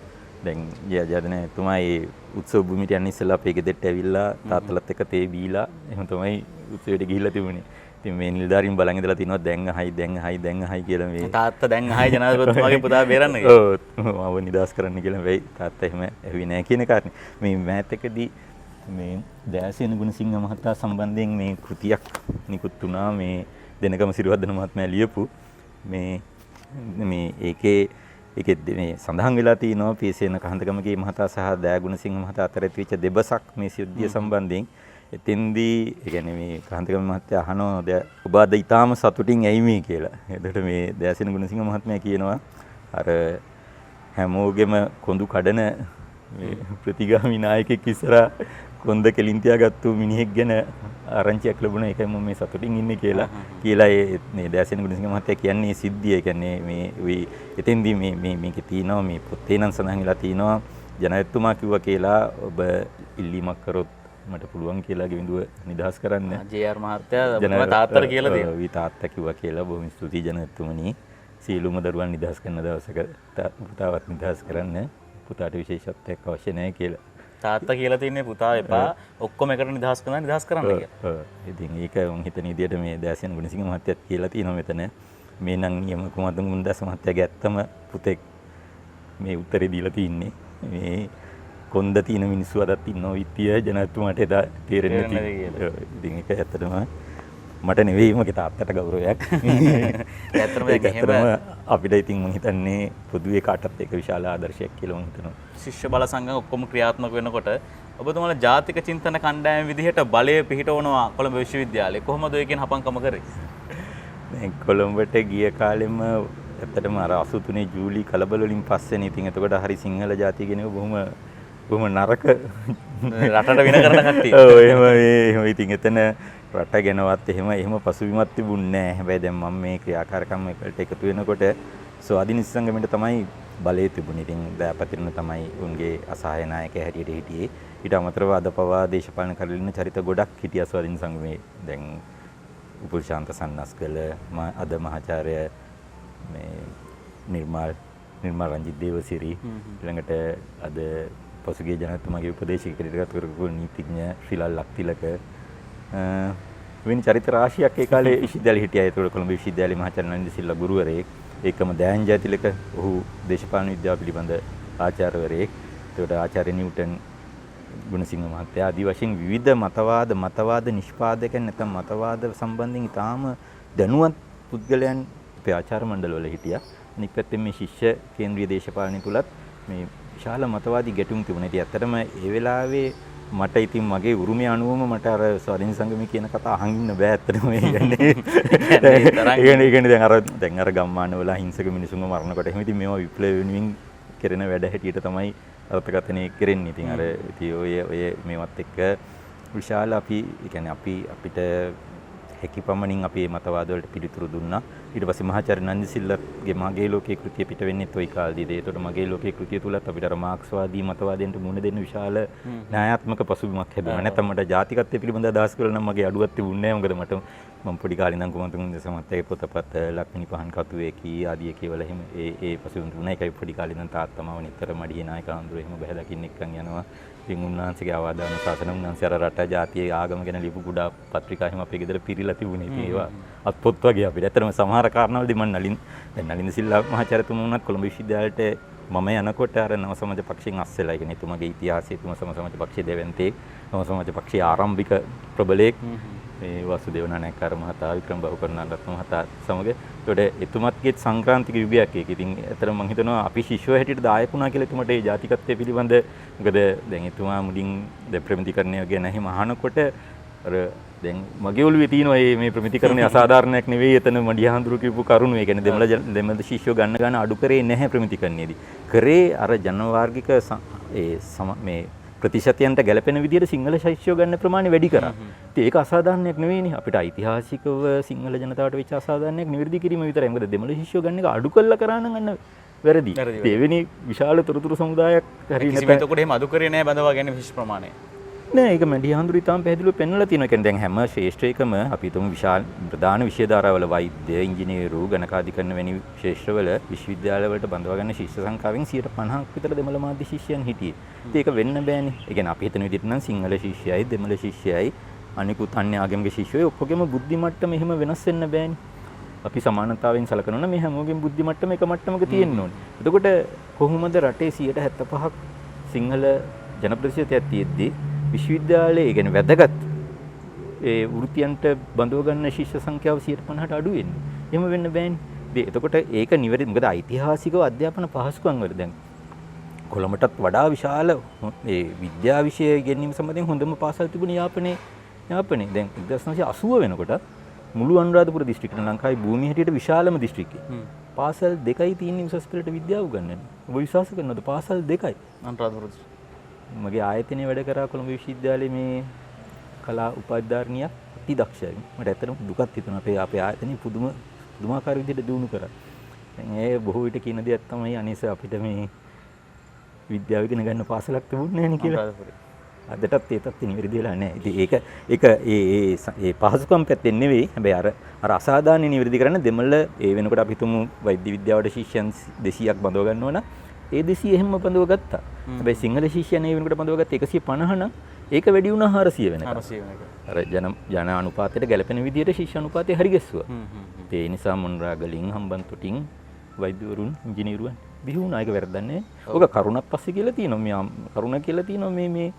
දැන් ජයජාතන එතුමා ඒ උත්සව භූමියට යන්න ඉස්සෙල්ලා අපේ ගෙදරට ඇවිල්ලා තාත්තලත් එක්ක තේ බීලා එහෙම තමයි උත්සවයට ගිහිල්ලා තිබුණේ. ඉතින් මේ නිලධාරීන් බලන් ඉඳලා තිනවා දැන් අහයි කියලා මේ තාත්තා දැන් අහයි ජනාධිපතිතුමාගේ පුතා බේරන්න කියලා. ඔව් මම නිදාස් කරන්න කියලා වෙයි තාත්තා එහෙම ඇහුවේ නැහැ කියන කාරණේ. මේ මෑතකදී මේ දයාසේන ගුණසිංහ මහතා සම්බන්ධයෙන් මේ කෘතියක් නිකුත් වුණා මේ දෙනගම සිරිවර්ධන මහත්මයා ලියපු මේ ඒකේ මේ සඳහන් වෙලා තියෙනවා පීසේන කහන්දගමගේ මහතා සහ දයාගුණසිංහ මහතා අතර ඇතිවෙච්ච දෙබසක් මේ සිද්ධිය සම්බන්ධයෙන්. එතෙන්දී ඒ කියන්නේ මේ කහන්දගම මහත්තයා අහනවා ඔබ අද ඊටාම සතුටින් ඇයි මේ කියලා. එතකොට මේ දයාසේන ගුණසිංහ මහත්මයා කියනවා අර හැමෝගෙම කොඳු කඩන මේ ප්‍රතිගාමී නායකෙක් ඉස්සරහා කොන්ද කෙලින් තියාගත්තු මිනිහෙක් ගැන ආරංචියක් ලැබුණා ඒකයි මම මේ සතුටින් ඉන්නේ කියලා මේ දයාසේන ගුණසිංහ මහත්තයා කියන්නේ සිද්ධිය. ඒ කියන්නේ මේ එතෙන්දී මේකේ තියෙනවා මේ පොතේ නම් සඳහන් වෙලා තියෙනවා ජනාධිපතිතුමා කිව්වා කියලා ඔබ ඉල්ලීමක් කරොත් මට පුළුවන් කියලා ගෙවිඳුව නිදහස් කරන්න. ජේ.ආර් මහත්තයා තාත්තට කියලා දෙනවා. ඔව් තාත්තා කිව්වා කියලා බොහොම ස්තුතියි ජනාධිපතිතුමනි. සියලුම දරුවන් නිදහස් කරන දවසක පුතාවත් නිදහස් කරන්න. පුතාට විශේෂත්වයක් අවශ්‍ය නැහැ කියලා. තාත්තා කියලා තින්නේ පුතා එපා ඔක්කොම එකට නිදහස් කරන්න කියලා. ඉතින් ඒක මම හිතන විදිහට මේ දයාසේන ගුණසිංහ මහත්තයාත් කියලා තියෙනවා මෙතන. මේ නම් නියම කුමාරතුංග මුණදාස මහත්තයාගේ ඇත්තම පුතෙක් මේ උත්තරේ දීලා තින්නේ. මේ කොන්ද තියෙන මිනිස්සු අදත් ඉන්නවා විත්තිය ජනාධිපතිතුමාට එදා තේරෙන්නේ නැහැ. ඉතින් ඒක ඇත්තටම මට නෙවෙයි මගේ තාත්තට ගෞරවයක්. ඇත්තටම අපිට ඉතින් මම හිතන්නේ පොදුවේ කාටත් ඒක විශාල ආදර්ශයක් කියලා මම හිතනවා. ශිෂ්‍ය බල සංගම් ඔක්කොම ක්‍රියාත්මක වෙනකොට ඔබතුමාලා ජාතික චින්තන කණ්ඩායම විදිහට බලය පිහිටවනවා කොළඹ විශ්වවිද්‍යාලේ. කොහොමද ඒකෙන් හපංකම කරේ? දැන් කොළඹට ගිය කාලෙම ඇත්තටම අර 83 ජූලි කලබල වලින් පස්සේනේ. ඉතින් එතකොට හරි සිංහල ජාතිය කෙනෙකු බොහොම නරක රටට වෙන කරන කට්ටිය. ඔව් එහෙම ඉතින් එතන රට ගැනවත් එහෙම පසුබිමක් තිබුණේ නැහැ. හැබැයි දැන් මම මේ ක්‍රියාකාරකම් වලට එකතු වෙනකොට ස්වාධීන සංගමයට තමයි බලය තිබුණේ. ඉතින් දයාපතිරණ තමයි උන්ගේ අසහාය නායකයා හැටියට හිටියේ. ඊට අමතරව අද පවා දේශපාලන කරලින චරිත ගොඩක් හිටියා ස්වාධීන සංගමේ. දැන් උපුල් ශාන්ත සන්නස්ගල අද මහාචාර්ය මේ නිර්මාල් රංජිත් දේවසිරි ඊළඟට අද පසුගිය ජනාධිපතිතුමාගේ උපදේශකයෙක් කරපු නීතිඥ ශ්‍රීලාල් ලක්තිලක වෙන චරිත රාශියක් ඒ කාලේ විශ්වවිද්‍යාලේ හිටියා. ඒතකොට කොළඹ විශ්වවිද්‍යාලයේ මහාචාර්ය නන්ද සිල්ලා ගුරුවරයෙක්. ඒකම දයන් ජයතිලක ඔහු දේශපාලන විද්‍යාව පිළිබඳ ආචාර්යවරයෙක්. ඒතකොට ආචාර්ය නිව්ටන් ගුණසිංහ මහත්තයා ආදී වශයෙන් විවිධ මතවාද නිෂ්පාදකයන් නැත්නම් මතවාද සම්බන්ධයෙන් ඉතාම දැනුවත් පුද්ගලයන් අපේ ආචාර්ය මණ්ඩලවල හිටියා. අනිත් පැත්තෙන් මේ ශිෂ්‍ය කේන්ද්‍රීය දේශපාලනය තුලත් මේ විශාල මතවාදී ගැටුම් තිබුණා. ඉතින් ඇත්තටම ඒ වෙලාවේ මට ඉතින් මගේ උරුමය අනුවම මට අර ස්වාධීන සංගමය කියන කතා අහන් ඉන්න බෑ ඇත්තටම. ඒ කියන්නේ දැන් අර ගම්මානවල හිංසක මිනිසුන්ව මරනකොට එහෙම ඉතින් මේවා විප්ලව වෙනුවෙන් කරන වැඩ හැටියට තමයි අර්ථකථනය කරන්නේ. ඉතින් අර ඉතින් ඔය මේවත් එක්ක විශාල අපි අපිට හැකි පමණින් අපි මේ මතවාද වලට පිළිතුරු දුන්නා. ඊට පස්සේ මහාචාර්ය නන්දිසිල්ලගේ මගේ ලෝකයේ කෘතිය පිට වෙන්නේත් ওই කාලෙදී. ඒතකොට මගේ ලෝකයේ කෘතිය තුලත් අපිට අර මාක්ස්වාදී මතවාදයන්ට මුහුණ දෙන්න විශාල න්‍යායාත්මක පසුබිමක් හැදුණා. නැත්නම් මට ජාතිකත්වයේ පිළිබඳ අදහස් කරලා නම් මගේ අඩුවක් තිබුණේ නැහැ. මොකද මම පොඩි කාලේ ඉඳන් කුමාරතුංග සමත්තගේ පොතපත් ලක්මිනි පහන් කතුවේ කී ආදී කියවල එහෙම ඒ පසුබිම් තුනයි. ඒකයි පොඩි කාලේ ඉඳන් තාත්තමව නිතර මඩියේ නායක ආන්දර එහෙම බහැ දකින්න එක්කන් යනවා. ඉතින් උන්වහන්සේගේ ආවාදාන ශාසන උන්වහන්සේ අර රට ජාතියේ ආගම ගැන ලියපු ගොඩාක් පත්‍රිකා එහෙම අපේ ගෙදර පිරීලා තිබුණේ. ඉතින් ඒවා අත්පොත් වගේ අපිට. ඇත්තටම සමහර කාරණාවලදී මම නලින් සිල්ලා මහාචාර්යතුමා වුණත් කොළඹ විශ්වවිද්‍යාලයට මම යනකොට අර නව සමාජ පක්ෂයෙන් අස්සෙලා. ඒ කියන්නේ එතුමාගේ ඉතිහාසය එතුමා සමාජ පක්ෂයේ දෙවන්තේ නව සමාජ පක්ෂයේ ආරම්භික ප්‍රබලයෙක් මේ වාසුදේව නායකකාර මහතා වික්‍රම බහුකරුණාරත්න මහතා සමග. ඒකට එතුමත්ගේ සංක්‍රාන්තික යුගයක් ඒක. ඉතින් ඇත්තටම මම හිතනවා අපි ශිෂ්‍යව හැටියට දායක වුණා කියලා එතුමට ඒ ජාතිකත්වයේ පිළිබඳ මොකද දැන් එතුමා මුලින් ප්‍රමිතිකරණය ගැන එහෙම අහනකොට අර දැන් මගේ ඔළුවේ තියෙනවා මේ ප්‍රමිතිකරණය අසාධාරණයක් නෙවෙයි එතන මඩියහඳුරු කියපු කරුණු. ඒ කියන්නේ දෙමළ ශිෂ්‍යෝ ගන්න අඩු කරේ නැහැ ප්‍රමිතිකරණයේදී. කරේ අර ජනවාර්ගික මේ ප්‍රතිශතයන්ට ගැලපෙන විදිහට සිංහල ශිෂ්‍යෝ ගන්න ප්‍රමාණය වැඩි කරා. ඉතින් ඒක අසාධාරණයක් නෙවෙයිනේ. අපිට ඓතිහාසිකව සිංහල ජනතාවට වෙච්ච අසාධාරණයක් නිවැරදි කිරීම විතරයි. මොකද දෙමළ ශිෂ්‍යෝ ගන්න එක අඩු කළා කරා නම් අන්න වැරදි. එවැනි විශාල තොරතුරු සමුදායක් හරියට කිසිම එතකොට එහෙම අඩු කරේ නැහැ බඳවා ගැනීම ශිෂ්‍ය ප්‍රමාණය. නෑ ඒක මැඩි හඳුරු ඉතාම පැහැදිලිව පෙන්වලා තියෙනවා. ඒ කියන්නේ දැන් හැම ශේෂ්ත්‍රයකම අපි තුමු විශාල ප්‍රධාන විෂය ධාරාවල වෛද්‍ය, ඉංජිනේරු, ගණකාධිකරණ වැනි ශේෂ්ත්‍රවල විශ්වවිද්‍යාලවලට බඳවා ගන්න ශිෂ්‍ය සංඛ්‍යාවෙන් 50% විතර දෙමළ මාධ්‍ය ශිෂ්‍යයන් හිටියේ. ඉතින් ඒක වෙන්න බෑනේ. ඒ කියන්නේ අපි හිතන විදිහට නම් සිංහල ශිෂ්‍යයයි, දෙමළ ශිෂ්‍යයයි, අනිකුත් අන්‍ය ආගමික ශිෂ්‍යයෝ ඔක්කොගෙම බුද්ධි මට්ටම එහෙම වෙනස් වෙන්න බෑනේ. අපි සමානතාවයෙන් සලකනවා නම් මේ හැමෝගෙම බුද්ධි මට්ටම එක මට්ටමක තියෙන්න ඕනේ. එතකොට කොහොමද රටේ 75%ක් සිංහල ජනප්‍රතිශතයක් තියෙද්දී විශ්වවිද්‍යාලයේ ඒ කියන්නේ වැදගත් ඒ වෘත්තියන්ට බඳව ගන්න ශිෂ්‍ය සංඛ්‍යාව 50%ට අඩු වෙන්නේ. එහෙම වෙන්න බෑනේ. එතකොට ඒක නිවැරදි. මොකද ඓතිහාසිකව අධ්‍යාපන පහසුකම් වල දැන් කොළඹටත් වඩා විශාල ඒ විද්‍යා විෂය ඉගෙනීම සම්බන්ධයෙන් හොඳම පාසල් තිබුණේ යාපනයේ. දැන් 1980 වෙනකොට මුළු අනුරාධපුර දිස්ත්‍රික්කේ ලංකාවේ භූමිය හැටියට විශාලම දිස්ත්‍රික්කේ පාසල් දෙකයි තියෙන උසස් පෙළට විද්‍යාව උගන්වන්නේ. ඔබ විශ්වාස කරනවද පාසල් දෙකයි අනුරාධපුර මගේ ආයතනයේ වැඩ කරා කොළඹ විශ්වවිද්‍යාලයේ මේ කලා උපාධිධාරිනියක් අති දක්ෂයි. මට ඇත්තටම දුකක් හිතුණා අපේ ආයතනය පුදුමාකාර විදිහට දියුණු කරා. දැන් ඒ බොහෝ විට කියන දෙයක් තමයි අනේස අපිට මේ විද්‍යාව ඉගෙන ගන්න පාසලක් තිබුණේ නැහැ නේ කියලා. අදටත් ඒ තත්ත්වෙ නිවැරදි වෙලා නැහැ. ඉතින් ඒක ඒ පහසුකම් පැත්තෙන් නෙවෙයි. හැබැයි අර අසාධාරණ නිවැරදි කරන්න දෙමළ ඒ වෙනකොට අපි හිතමු වෛද්‍ය විද්‍යාවට ශිෂ්‍යයන් 200ක් බඳව ගන්නවා නම් ඒ 200 එහෙම බඳව ගත්තා. හැබැයි සිංහල ශිෂ්‍යයන් ඒ වෙනකොට බඳව ගත්ත 150 නම් ඒක වැඩි වුණා 400 වෙනකම්. 400 වෙනකම්. අර ජන අනුපාතයට ගැලපෙන විදිහට ශිෂ්‍ය අනුපාතය හරි ගැස්සුවා. ඒ නිසා මොන්රාගලින් හම්බන්තොටින් වෛද්‍යවරුන් ඉංජිනේරුවන් බිහි වුණා. ඒක වැරද්දන්නේ. ඔක කරුණක් පස්සේ කියලා තියෙනවා. මේ කරුණ කියලා තියෙනවා මේ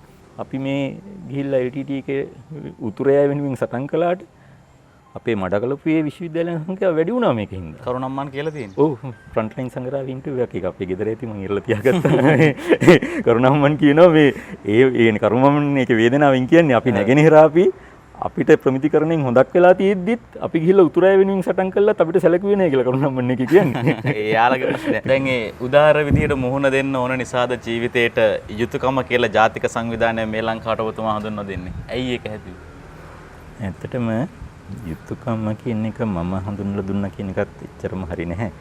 අපි මේ ගිහිල්ලා LTT එකේ උතුරය වෙනුවෙන් සටන් කළාට අපේ මඩකලපුවේ විශ්වවිද්‍යාලයන් සංඛ්‍යාව වැඩි වුණා මේකෙන්. කරුණම්මන් කියලා තියෙනවා. ඔව් ෆ්‍රන්ට්ලයින් සංග්‍රහය ඉන්ටර්විව් එකක් අපේ ගෙදර ඇති මම ඉරලා තියාගත්තා. කරුණම්මන් කියනවා මේ ඒ කරුණම්මන් මේකේ වේදනාවෙන් කියන්නේ අපි නැගෙනහිර අපිට ප්‍රමිතිකරණයෙන් හොදක් වෙලා තියෙද්දිත් අපි ගිහිල්ලා උතුරය වෙනුවෙන් සටන් කළාත් අපිට සැලකුවේ නැහැ කියලා කරුණම්මන් එක කියන්නේ. එයාලගේ ප්‍රශ්නය. දැන් ඒ උදාර විදියට මුහුණ දෙන්න ඕන නිසාද ජීවිතේට යුතුයකම කියලා ජාතික සංවිධානය මේ ලංකාවට ඔබතුමා හඳුන්වා දෙන්නේ. ඇයි ඒක හැදුවේ? ඇත්තටම යුතුයකම කියන එක මම හඳුන්වලා දුන්නා කියන එකත් එච්චරම හරි නැහැ.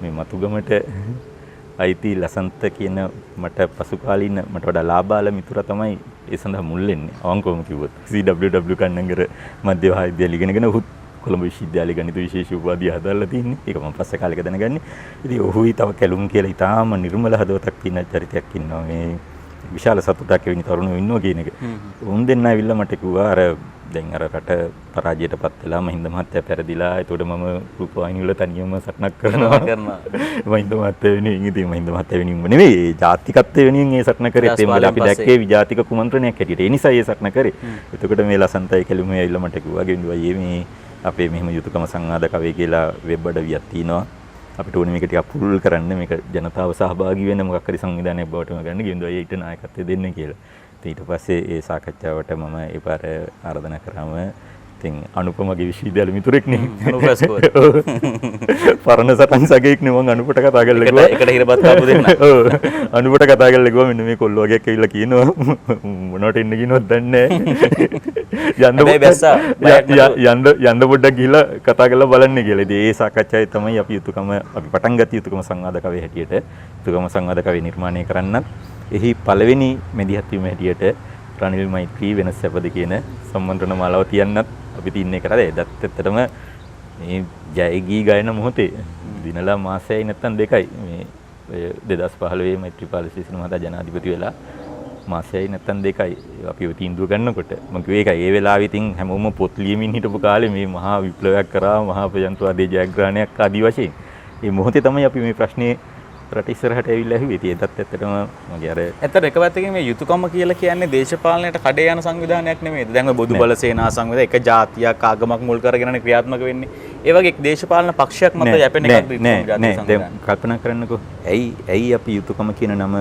මේ මතුගමට අයිති ලසන්ත කියන මට පසු කාලීන මට වඩා ලාභාල මිතුරා තමයි ඒ සඳහා මුල් වෙන්නේ. අවංකවම කිව්වොත් CWW කන්නංගර මධ්‍ය විද්‍යාලය ඉගෙනගෙන ඔහු කොළඹ විශ්වවිද්‍යාලයේ ගණිත විශේෂ උපාධිය හදාලා තින්නේ. ඒක මම පස්සේ කාලෙක දැනගන්නේ. ඉතින් ඔහුයි තව කැලුම් කියලා ඉතාම නිර්මල හදවතක් තියෙන චරිතයක් ඉන්නවා. මේ විශාල සතුටක් වෙන තරුණයෝ ඉන්නවා කියන එක. උන් දෙන්න ඇවිල්ලා මට කිව්වා අර දැන් අර රට පරාජයටපත් වෙලා මහින්ද මහත්තයා පෙරදිලා. ඒතකොට මම රූපවාහිනිය වල තනියම සටනක් කරනවා. මහින්ද මහත්තයා වෙනුවෙන් ඉතින් මහින්ද මහත්තයා වෙනුවෙන්ම නෙවෙයි ජාතිකත්වය වෙනුවෙන් ඒ සටන කරේ. ඒ වල අපි දැක්කේ විජාතික කුමන්ත්‍රණයක් හැටියට. ඒ නිසා ඒ සටන කරේ. එතකොට මේ ලසන්තයි කැලුමේ ඇවිල්ලා මට කිව්වා ගෙන්දුවා මේ අපේ මෙහෙම යුතුයකම සංවාදකවේ කියලා වෙබ් අඩවියක් තියෙනවා. අපිට ඕනේ මේක ටිකක් පුරුල් කරන්න මේක ජනතාව සහභාගී වෙන මොකක් හරි සංවිධානයක් බවට ගන්න ගෙන්දුවා ඊට නායකත්වය දෙන්න කියලා. ඊට පස්සේ ඒ සාකච්ඡාවට මම ඒ පාර ආරාධනා කරාම ඉතින් අනුපමගේ විශ්වවිද්‍යාල මිතුරෙක් නේ. අනුපස්කෝ. පරණ සටන් සගයෙක් නේ මම අනුපට කතා කරලා ගියා. එකට හිරපත් ආපු දෙන්න. ඔව්. අනුපට කතා කරලා ගියා මෙන්න මේ කොල්ල වගේක් ඇවිල්ලා කියනවා මොනවට එන්න කියනවද දන්නේ නැහැ. යන්න පොඩ්ඩක් ගිහිල්ලා කතා කරලා බලන්න කියලා. ඉතින් ඒ සාකච්ඡාවේ තමයි අපි පටන් ගත්ත යුතුයකම සංවාදකවේ හැටියට යුතුයකම සංවාදකවේ නිර්මාණය කරන්නත් එහි පළවෙනි මෙදිහත් වීම හැටියට රනිල් මෛත්‍රී වෙනස් සැපද කියන සම්මන්ත්‍රණ මාලාව තියන්නත් අපි තින්නේ කරලා එදත් ඇත්තටම මේ ජයගී ගායන මොහොතේ දිනලා මාසයයි නැත්තම් දෙකයි මේ 2015 මෛත්‍රීපාල සිරිසේන මහතා ජනාධිපති වෙලා මාසයයි නැත්තම් දෙකයි අපි ඔය තීන්දුව ගන්නකොට මම කිව්වේ ඒකයි ඒ වෙලාවේ ඉතින් හැමෝම පොත් ලියමින් හිටපු කාලේ මේ මහා විප්ලවයක් කරා මහා ප්‍රජාතන්ත්‍රවාදී ජයග්‍රහණයක් ආදී වශයෙන් මේ මොහොතේ තමයි අපි මේ ප්‍රශ්නේ රට ඉස්සරහට ඇවිල්ලා ඇහුවේ. ඉතින් ඒකත් ඇත්තටම මගේ අර ඇත්තට එක පැත්තකින් මේ යුතුයකම කියලා කියන්නේ දේශපාලනයට කඩේ යන සංවිධානයක් නෙමෙයිද? දැන් ඔය බොදු බල සේනා සංවිධානය එක ජාතියක් ආගමක් මුල් කරගෙනනේ ක්‍රියාත්මක වෙන්නේ. ඒ වගේ දේශපාලන පක්ෂයක් මත යැපෙන එකක්ද නෑ. දැන් කල්පනා කරන්නකෝ. ඇයි අපි යුතුයකම කියන නම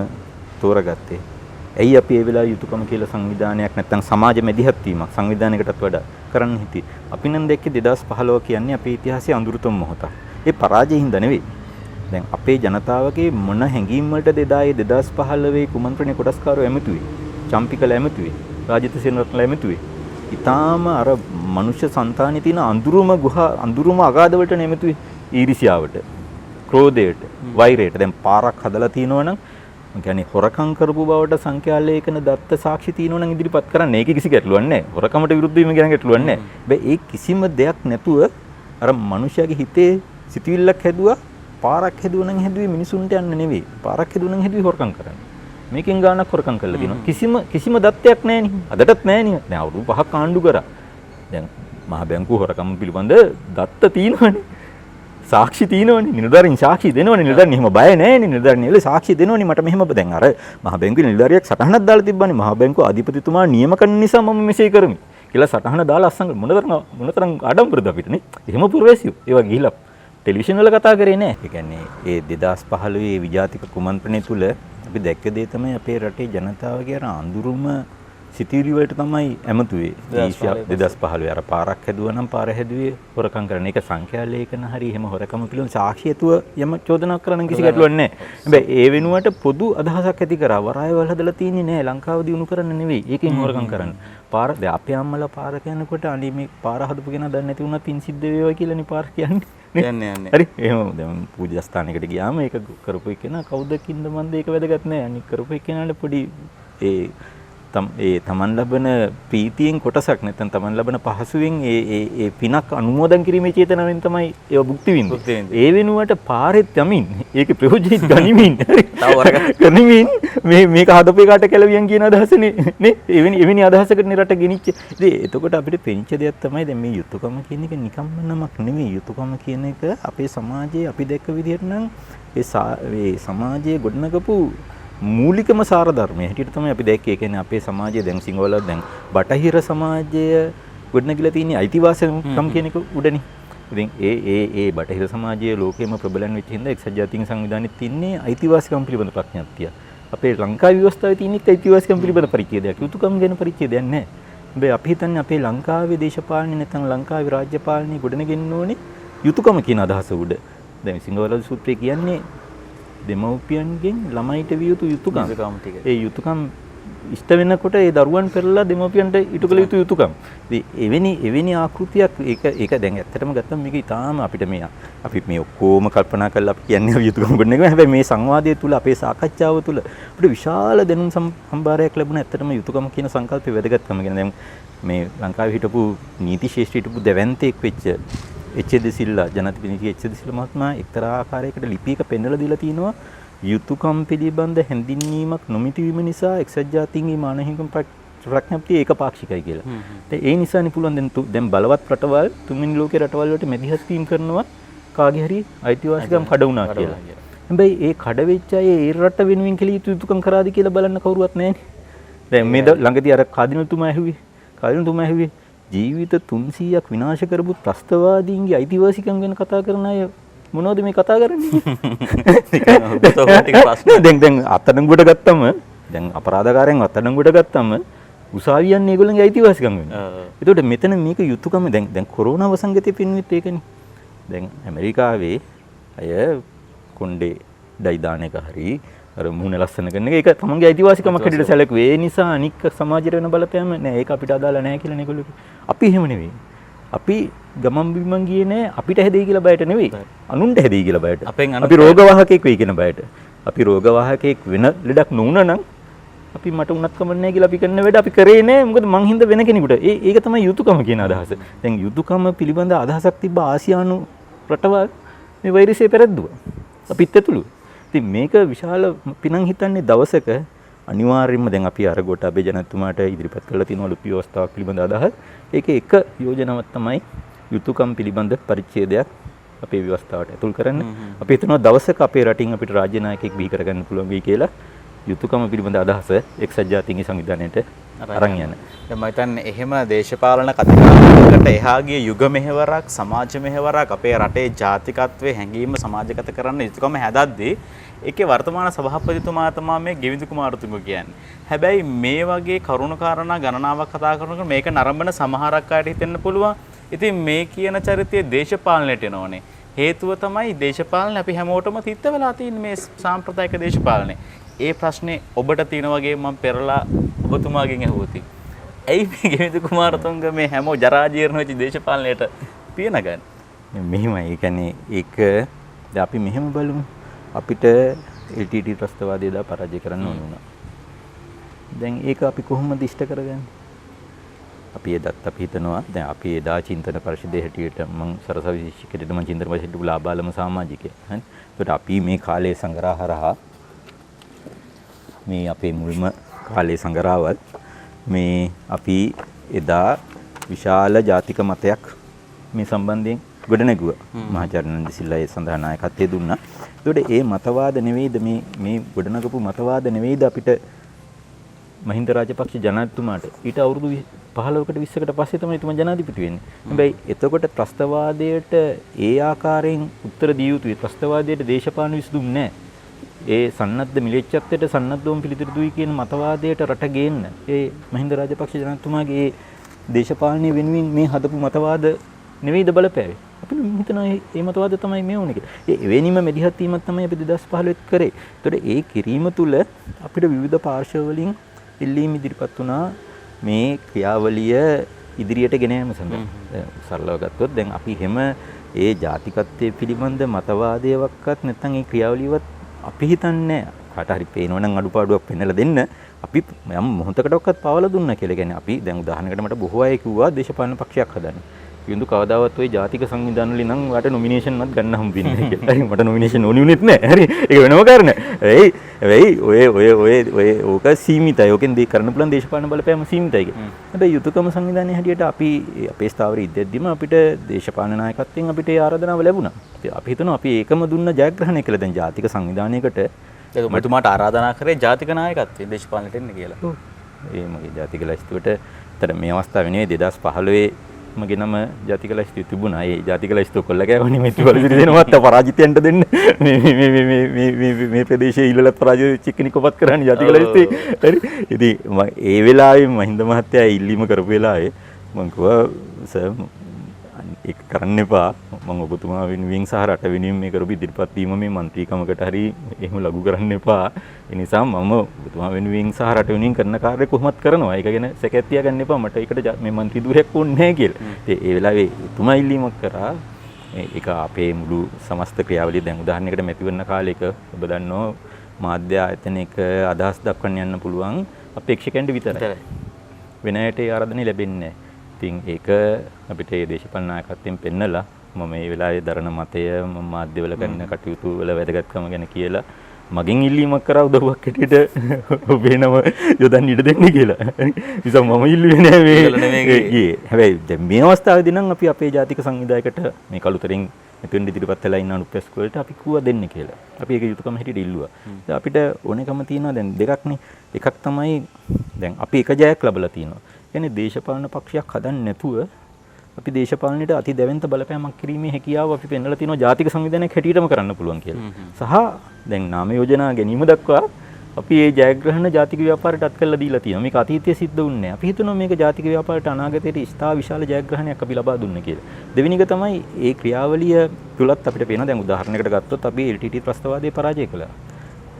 තෝරගත්තේ? ඇයි අපි ඒ වෙලාවේ යුතුයකම කියලා සංවිධානයක් නැත්නම් සමාජ මැදිහත් වීමක් සංවිධානයකටත් වඩා කරන්න හිතේ? අපි නම් දැක්කේ 2015 කියන්නේ අපේ ඉතිහාසයේ අඳුරුතම මොහොතක්. ඒ පරාජයෙන් හින්දා නෙවෙයි. දැන් අපේ ජනතාවගේ මොන හැඟීම් වලටද 2015 කුමන්ත්‍රණයේ කොටස්කාරව ඇමතුවේ? චම්පිකල ඇමතුවේ. රාජිත සේනරත්නලා ඇමතුවේ. ඊටාම අර මනුෂ්‍ය సంతානේ තියෙන අඳුරුම අගාධ වලට නැමතුවේ ඊර්ෂ්‍යාවට, ක්‍රෝධයට, වෛරයට. දැන් පාරක් හදලා තිනවනම් කියන්නේ හොරකම් කරපු බවට සංඛ්‍යාලේඛන දත්ත සාක්ෂි තියෙනවා නම් ඉදිරිපත් කරන්න. ඒකේ කිසි ගැටලුවක් නැහැ. හොරකමට විරුද්ධ වීම ගැන ගැටලුවක් නැහැ. හැබැයි ඒ කිසිම දෙයක් නැතුව අර මනුෂයාගේ හිතේ සිතුවිල්ලක් හැදුවා පාරක් හැදුවා නම් හැදුවේ මිනිසුන්ට යන්න නෙවෙයි. පාරක් හැදුවා නම් හැදුවේ හොරකම් කරන්න. මේකෙන් ගානක් හොරකම් කරලා තියෙනවා. කිසිම දත්තයක් නැහැ නේ. අදටත් නැහැ නේ. දැන් අවුරුදු 5ක් ආණ්ඩු කරා. දැන් මහ බැංකුව හොරකම් පිළිබඳ දත්ත තියෙනවනේ. සාක්ෂි තියෙනවනේ. නිලධාරීන් සාක්ෂි දෙනවනේ. නිලධාරීන් එහෙම බය නැහැනේ. නිලධාරීන් සාක්ෂි දෙනවනේ. මට මෙහෙම දැන් අර මහ බැංකුවේ නිලධාරියෙක් සටහනක් දාලා තිබ්බනේ. මහ බැංකුව අධිපතිතුමා නියම කරන නිසා මම මෙසේ කරමි. කියලා සටහන දාලා අස්සන් මොනතරම් ආඩම්බරද අපිට නේ. එහෙම පුරවැසියෝ. ඒවා ගිහිලා ටෙලිවිෂන් වල කතා කරේ නෑ. ඒ කියන්නේ ඒ 2015 විජාතික කුමන්ත්‍රණය තුල අපි දැක්ක දේ තමයි අපේ රටේ ජනතාවගේ අර අඳුරුම සිතිවිලි වලට තමයි ඇමතුවේ. 2015 අර පාරක් හැදුවා නම් පාර හැදුවේ හොරකම් කරන එක සංඛ්‍යාලේඛන හරි එහෙම හොරකම පිළිබඳ සාක්ෂි ඇතුව යම චෝදනා කරන්න කිසි ගැටලුවක් නැහැ. හැබැයි ඒ වෙනුවට පොදු අදහසක් ඇති කරා වරායවල් හදලා තියෙන්නේ නැහැ. ලංකාව දිනු කරන්න නෙවෙයි. ඒකෙන් හොරකම් කරන්න. පාර දැන් අපේ අම්මලා පාර යනකොට අනේ මේ පාර හදපු කෙනා දන්නේ නැති වුණා පින් සිද්ධ වේවා කියලානේ පාර කියන්නේ. යන්නේ. හරි එහෙම දැන් පූජා ස්ථානයකට ගියාම ඒක කරපු එකන කවුද කින්ද මන්ද ඒක වැදගත් නෑ. අනික කරපු එකනට පොඩි ඒ තමන් ලබන ප්‍රීතියෙන් කොටසක් නැත්නම් තමන් ලබන පහසුවෙන් ඒ පිනක් අනුමෝදන් කිරීමේ චේතනාවෙන් තමයි ඒව භුක්ති විඳින්නේ. ඒ වෙනුවට පාරෙත් යමින් ඒක ප්‍රයෝජනෙත් ගනිමින් ගනිමින් මේක හදපු එකට කැලවියන් කියන අදහසනේ නේ. එවැනි අදහසකට නේ රට ගෙනිච්ච. ඉතින් එතකොට අපිට පෙන්ච දෙයක් තමයි දැන් මේ යුතුයකම කියන එක නිකම්ම නමක් නෙමෙයි. යුතුයකම කියන එක අපේ සමාජයේ අපි දැක්ක විදිහට නම් ඒ සමාජයේ ගොඩනගපු මූලිකම සාර ධර්මය හැටියට තමයි අපි දැක්කේ. ඒ කියන්නේ අපේ සමාජයේ දැන් සිංහල දැන් බටහිර සමාජය ගොඩනගලා තියෙන්නේ අයිතිවාසිකම් කියන එක උඩනේ. ඉතින් ඒ බටහිර සමාජයේ ලෝකෙම ප්‍රබලන් වෙච්ච හින්දා එක්සත් ජාතීන් සංවිධානයේ තින්නේ අයිතිවාසිකම් පිළිබඳ ප්‍රඥප්තිය. අපේ ලංකාවේ ව්‍යවස්ථාවේ තියෙන්නේ අයිතිවාසිකම් පිළිබඳ පරිච්ඡේදයක්. යුතුයකම් ගැන පරිච්ඡේදයක් නැහැ. හැබැයි අපි හිතන්නේ අපේ ලංකාවේ දේශපාලනේ නැත්නම් ලංකාවේ රාජ්‍ය පාලනේ ගොඩනගෙන්න ඕනේ යුතුයකම කියන අදහස උඩ. දැන් සිංහල සූත්‍රය කියන්නේ දෙමව්පියන්ගෙන් ළමයිට විය යුතු යුතුයකම්. ඒ යුතුයකම් ඉෂ්ට වෙනකොට ඒ දරුවන් පෙරලා දෙමව්පියන්ට ඉටු කළ යුතු යුතුයකම්. ඉතින් එවැනි ආකෘතියක් ඒක දැන් ඇත්තටම ගත්තම මේක ඊටාම අපිට අපි මේ ඔක්කොම කල්පනා කරලා අපි කියන්නේ යුතුයකම් ගොඩනගන. හැබැයි මේ සංවාදය තුල අපේ සාකච්ඡාව තුල අපිට විශාල දැනුම් සම්භාරයක් ලැබුණා. ඇත්තටම යුතුයකම් කියන සංකල්පේ වැදගත්කම ගැන දැන් මේ ලංකාවේ හිටපු නීති ශාස්ත්‍රයේ හිටපු දෙවන්තෙක් වෙච්ච එච්.ද. සිල්ලා ජනාධිපති එච්.ද. සිල්ලා මහත්මයා එක්තරා ආකාරයකට ලිපියක පෙන්වලා දීලා තිනවා යුතුයකම් පිළිබඳ හැඳින්වීමක් නොමිති වීම නිසා එක්සත් ජාතීන්ගේ මානහිකම් ප්‍රඥප්තිය ඒකපාක්ෂිකයි කියලා. ඒ නිසානේ පුළුවන් දැන් බලවත් රටවල් තුන්වෙනි ලෝකේ රටවල් වලට මැදිහත් වීම කරනවා කාගේ හරි අයිතිවාසිකම් කඩ වුණා කියලා. හැබැයි ඒ කඩ වෙච්ච අය ඒ රට වෙනුවෙන් කියලා යුතුයකම් කරාද කියලා බලන්න කවුරුවත් නැහැනේ. දැන් මේ ළඟදී අර කාදිනල්තුමා ඇහුවේ ජීවිත 300ක් විනාශ කරපු ත්‍රස්තවාදීන්ගේ අයිතිවාසිකම් ගැන කතා කරන අය මොනවද මේ කතා කරන්නේ? දැන් අත්අඩංගුවට ගත්තම දැන් අපරාධකාරයන් අත්අඩංගුවට ගත්තම උසාවියන් මේගොල්ලන්ගේ අයිතිවාසිකම් වෙනවා. ඒතකොට මෙතන මේක යුතුයකම දැන් කොරෝනා වසංගතයේ පින්විත් ඒකනේ. දැන් ඇමරිකාවේ අය කොණ්ඩේ ඩයි දාන එක හරි අර මුහුණ ලස්සන කරන එක ඒක තමන්ගේ අයිතිවාසිකමක් හැටියට සැලකුවේ. ඒ නිසා අනික් සමාජයට වෙන බලපෑම නෑ. ඒක අපිට අදාළ නෑ කියලා නේ ඒගොල්ලෝ. අපි එහෙම නෙවෙයි. අපි ගමන් බිමන් ගියේ නෑ අපිට හැදෙයි කියලා බයට නෙවෙයි. අනුන්ට හැදෙයි කියලා බයට. අපි රෝගවාහකෙක් වෙයි කියන බයට. අපි රෝගවාහකෙක් වෙන ලෙඩක් නොවුණා නම් අපි මට උනත් කමන්නේ නෑ කියලා අපි කරන වැඩ අපි කරේ නෑ. මොකද මං හින්දා වෙන කෙනෙකුට. ඒක තමයි යුතුයකම කියන අදහස. දැන් යුතුයකම පිළිබඳ අදහසක් තිබ්බ ආසියානු රටවල් මේ වෛරසය පෙරද්දුවා. අපිත් ඇතුළු. ඉතින් මේක විශාල පිනන් හිතන්නේ දවසක අනිවාර්යයෙන්ම දැන් අපි අර ගෝඨාභය ජනතුමාට ඉදිරිපත් කරලා තියෙන ලිපි ව්‍යවස්ථාවක් පිළිබඳ අදහස්. ඒකේ එක යෝජනාවක් තමයි යුතුයකම් පිළිබඳ පරිච්ඡේදයක් අපේ ව්‍යවස්ථාවට ඇතුල් කරන්න. අපි හිතනවා දවසක අපේ රටින් අපිට රාජ්‍ය නායකයෙක් බිහි කරගන්න පුළුවන් වෙයි කියලා යුතුයකම පිළිබඳ අදහස එක්සත් ජාතීන්ගේ සංවිධානයට අරන් යන. දැන් මම හිතන්නේ එහෙම දේශපාලන කතිකාවතකට එහා ගිය යුග මෙහෙවරක් සමාජ මෙහෙවරක් අපේ රටේ ජාතිකත්වයේ හැඟීම සමාජගත කරන්න යුතුයකම හැදද්දී ඒකේ වර්තමාන සභාපතිතුමා තමයි මේ ගෙවිඳු කුමාරතුංග කියන්නේ. හැබැයි මේ වගේ කරුණු කාරණා ගණනාවක් කතා කරනකොට මේක නරඹන සමහරක් අයට හිතෙන්න පුළුවන්. ඉතින් මේ කියන චරිතය දේශපාලනයට එනෝනේ. හේතුව තමයි දේශපාලනේ අපි හැමෝටම තිත්ත වෙලා තියෙන මේ සාම්ප්‍රදායික දේශපාලනේ. ඒ ප්‍රශ්නේ ඔබට තියෙන වගේ මම පෙරලා ඔබතුමාගෙන් අහුවති. ඇයි මේ ගෙවිඳු කුමාරතුංග මේ හැමෝ ජරා ජීර්ණ වෙච්ච දේශපාලනයට පියනගන්නේ? මෙහිමයි. ඒ කියන්නේ ඒක අපි මෙහෙම බලමු. අපිට LTT ත්‍රස්තවාදය දා පරාජය කරන්න ඕන වුණා. දැන් ඒක අපි කොහොමද ඉෂ්ට කරගන්නේ? අපි එදත් අපි හිතනවා දැන් අපි එදා චින්තන පරිෂදයේ හැටියට මම සරසවි ශික්ෂකයට මම චින්තන පරිෂදයට ලාබාලම සමාජිකයෙක්. හරි. ඒකට අපි මේ කාලයේ සංග්‍රහහරහා මේ අපේ මුල්ම කාලයේ සංග්‍රහවල් මේ අපි එදා විශාල ජාතික මතයක් මේ සම්බන්ධයෙන් ගොඩනැගුවා. මහාචාර්ය නන්ද සිල්වා ඒ සඳහා නායකත්වය දුන්නා. ඒකට ඒ මතවාද නෙවෙයිද මේ ගොඩනගපු මතවාද නෙවෙයිද අපිට මහින්ද රාජපක්ෂ ජනාධිපතිතුමාට ඊට අවුරුදු 15කට 20කට පස්සේ තමයි එතුමා ජනාධිපති වෙන්නේ. හැබැයි එතකොට ත්‍රස්තවාදයට ඒ ආකාරයෙන් උත්තර දිය යුතුයි. ත්‍රස්තවාදයට දේශපාලන විසඳුම් නැහැ. ඒ සන්නද්ධ මිලේච්ඡත්වයට සන්නද්ධවම පිළිතුරු දුයි කියන මතවාදයට රට ගේන්න ඒ මහින්ද රාජපක්ෂ ජනාධිපතිතුමාගේ ඒ දේශපාලනය වෙනුවෙන් මේ හදපු මතවාද නෙවෙයිද බලපෑවේ. අපි හිතනවා මේ මතවාද තමයි මේ වුනේ කියලා. ඒ එවැනිම මෙදිහත් වීමක් තමයි අපි 2015 කරේ. ඒතකොට ඒ කිරීම තුළ අපිට විවිධ පාර්ශ්ව වලින් ඉල්ලීම් ඉදිරිපත් වුණා මේ ක්‍රියාවලිය ඉදිරියට ගෙන යාම සඳහා. සරලව ගත්තොත් දැන් අපි හැම ඒ ජාතිකත්වයේ පිළිබඳ මතවාදයක්වත් නැත්නම් ඒ ක්‍රියාවලියවත් අපි හිතන්නේ කාට හරි පේනවනම් අඩුපාඩුවක් පෙන්නලා දෙන්න අපි යම් මොහොතකටවත් පාවලා දුන්නා කියලා. කියන්නේ අපි දැන් උදාහරණයකට මට බොහෝ අය කිව්වා දේශපාලන පක්ෂයක් හදන්න. කිඳු කවදාවත් ওই ජාතික සංවිධාන වලින් නම් වට නොමිනේෂන්වත් ගන්න හම්බෙන්නේ නැහැ කියලා. හරි මට නොමිනේෂන් ඕනි වුණෙත් නැහැ. හරි ඒක වෙනම කාරණා. ඔය ඕක සීමිතයි. ඕකෙන් කරන්න පුළුවන් දේශපාලන බලපෑම සීමිතයි කියලා. හැබැයි යුතුයකම සංවිධානයේ හැටියට අපි අපේ ස්ථාවරය ඉද්දෙද්දිම අපිට දේශපාලන නායකත්වයෙන් අපිට ඒ ආරාධනාව ලැබුණා. අපි හිතනවා අපි ඒකම දුන්න ජයග්‍රහණය කියලා. දැන් ජාතික සංවිධානයකට ඔබතුමාට ආරාධනා කරේ ජාතික නායකත්වයේ දේශපාලනයට එන්න කියලා. ඔව්. ඒ මගේ ජාතික ලැයිස්තුවට අතට මේ අවස්ථාවේ නෙවෙයි 2015 මගේ නම ජාතික ලැයිස්තුවේ තිබුණා. ඒ ජාතික ලැයිස්තුව කොල්ල කෑවනේ මේ ඉතිවලු දෙනවත් පරාජිතයන්ට දෙන්න. මේ ප්‍රදේශයේ ඉල්ලලත් පරාජය චික්කනිකපත් කරන්නේ ජාතික ලැයිස්තුවේ. හරි. ඉතින් ඒ වෙලාවේ මහින්ද මහත්තයා ඉල්ලීම කරපු වෙලාවේ මම කිව්වා සර් ඒක කරන්න එපා. මම ඔබතුමා වෙනුවෙන් සහ රට වෙනුවෙන් මේ කරපු ඉදිරිපත් වීම මේ മന്ത്രിකමකට හරි එහෙම ලඝු කරන්න එපා. ඒ නිසා මම ඔබතුමා වෙනුවෙන් සහ රට වෙනුවෙන් කරන කාර්යය කොහොමත් කරනවා. ඒක ගැන සැකයක් තියාගන්න එපා. මට ඒකට මේ മന്ത്രി ධූරයක් ඕනේ නැහැ කියලා. ඉතින් ඒ වෙලාවේ එතුමා ඉල්ලීමක් කරා. ඒක අපේ මුළු සමස්ත ක්‍රියාවලිය දැන් උදාහරණයකට මැතිවරණ කාලයක ඔබ දන්නවා මාධ්‍ය ආයතනයක අදහස් දක්වන්න යන්න පුළුවන් අපේක්ෂකයන්ට විතරයි. වෙන අයට ඒ ආරාධනෙ ලැබෙන්නේ නැහැ. ඉතින් ඒක අපිට මේ දේශපාලන නායකත්වයෙන් පෙන්නලා මම මේ වෙලාවේ දරන මතය මම මාධ්‍යවල කරන කටයුතු වල වැදගත්කම ගැන කියලා මගෙන් ඉල්ලීමක් කරා උදව්වක් හැටියට ඔබේ නම යොදන්න ඉඩ දෙන්න කියලා. නිසා මම ඉල්ලුවේ නෑ මේ. හැබැයි දැන් මේ අවස්ථාවේදී නම් අපි අපේ ජාතික සංවිධායකට මේ කළුතරින් මෙතෙන් ඉදිරිපත් වෙලා ඉන්න අනුප්‍රස් වලට අපි කිව්වා දෙන්න කියලා. අපි ඒක යුතුයකම හැටියට ඉල්ලුවා. අපිට ඕනකම තියෙනවා දැන් දෙකක්නේ. එකක් තමයි දැන් අපි එක ජයක් ලැබලා තියෙනවා. කියන්නේ දේශපාලන පක්ෂයක් හදන්න නැතුව අපි දේශපාලනයට අති දැවෙන්ත බලපෑමක් කිරීමේ හැකියාව අපි පෙන්වලා තියෙනවා ජාතික සංවිධානයක් හැටියටම කරන්න පුළුවන් කියලා. සහ දැන් නාම යෝජනා ගැනීම දක්වා අපි මේ ජයග්‍රහණ ජාතික ව්‍යාපාරයට අත් කරලා දීලා තියෙනවා. මේක අතීතයේ සිද්ධ වුණේ නැහැ. අපි හිතනවා මේක ජාතික ව්‍යාපාරයට අනාගතයේ ඉස්තා විශාල ජයග්‍රහණයක් අපි ලබා දුන්න කියලා. දෙවෙනි එක තමයි මේ ක්‍රියාවලිය තුලත් අපිට පේනවා දැන් උදාහරණයකට ගත්තොත් අපි LTT ත්‍රස්තවාදයේ පරාජය කළා.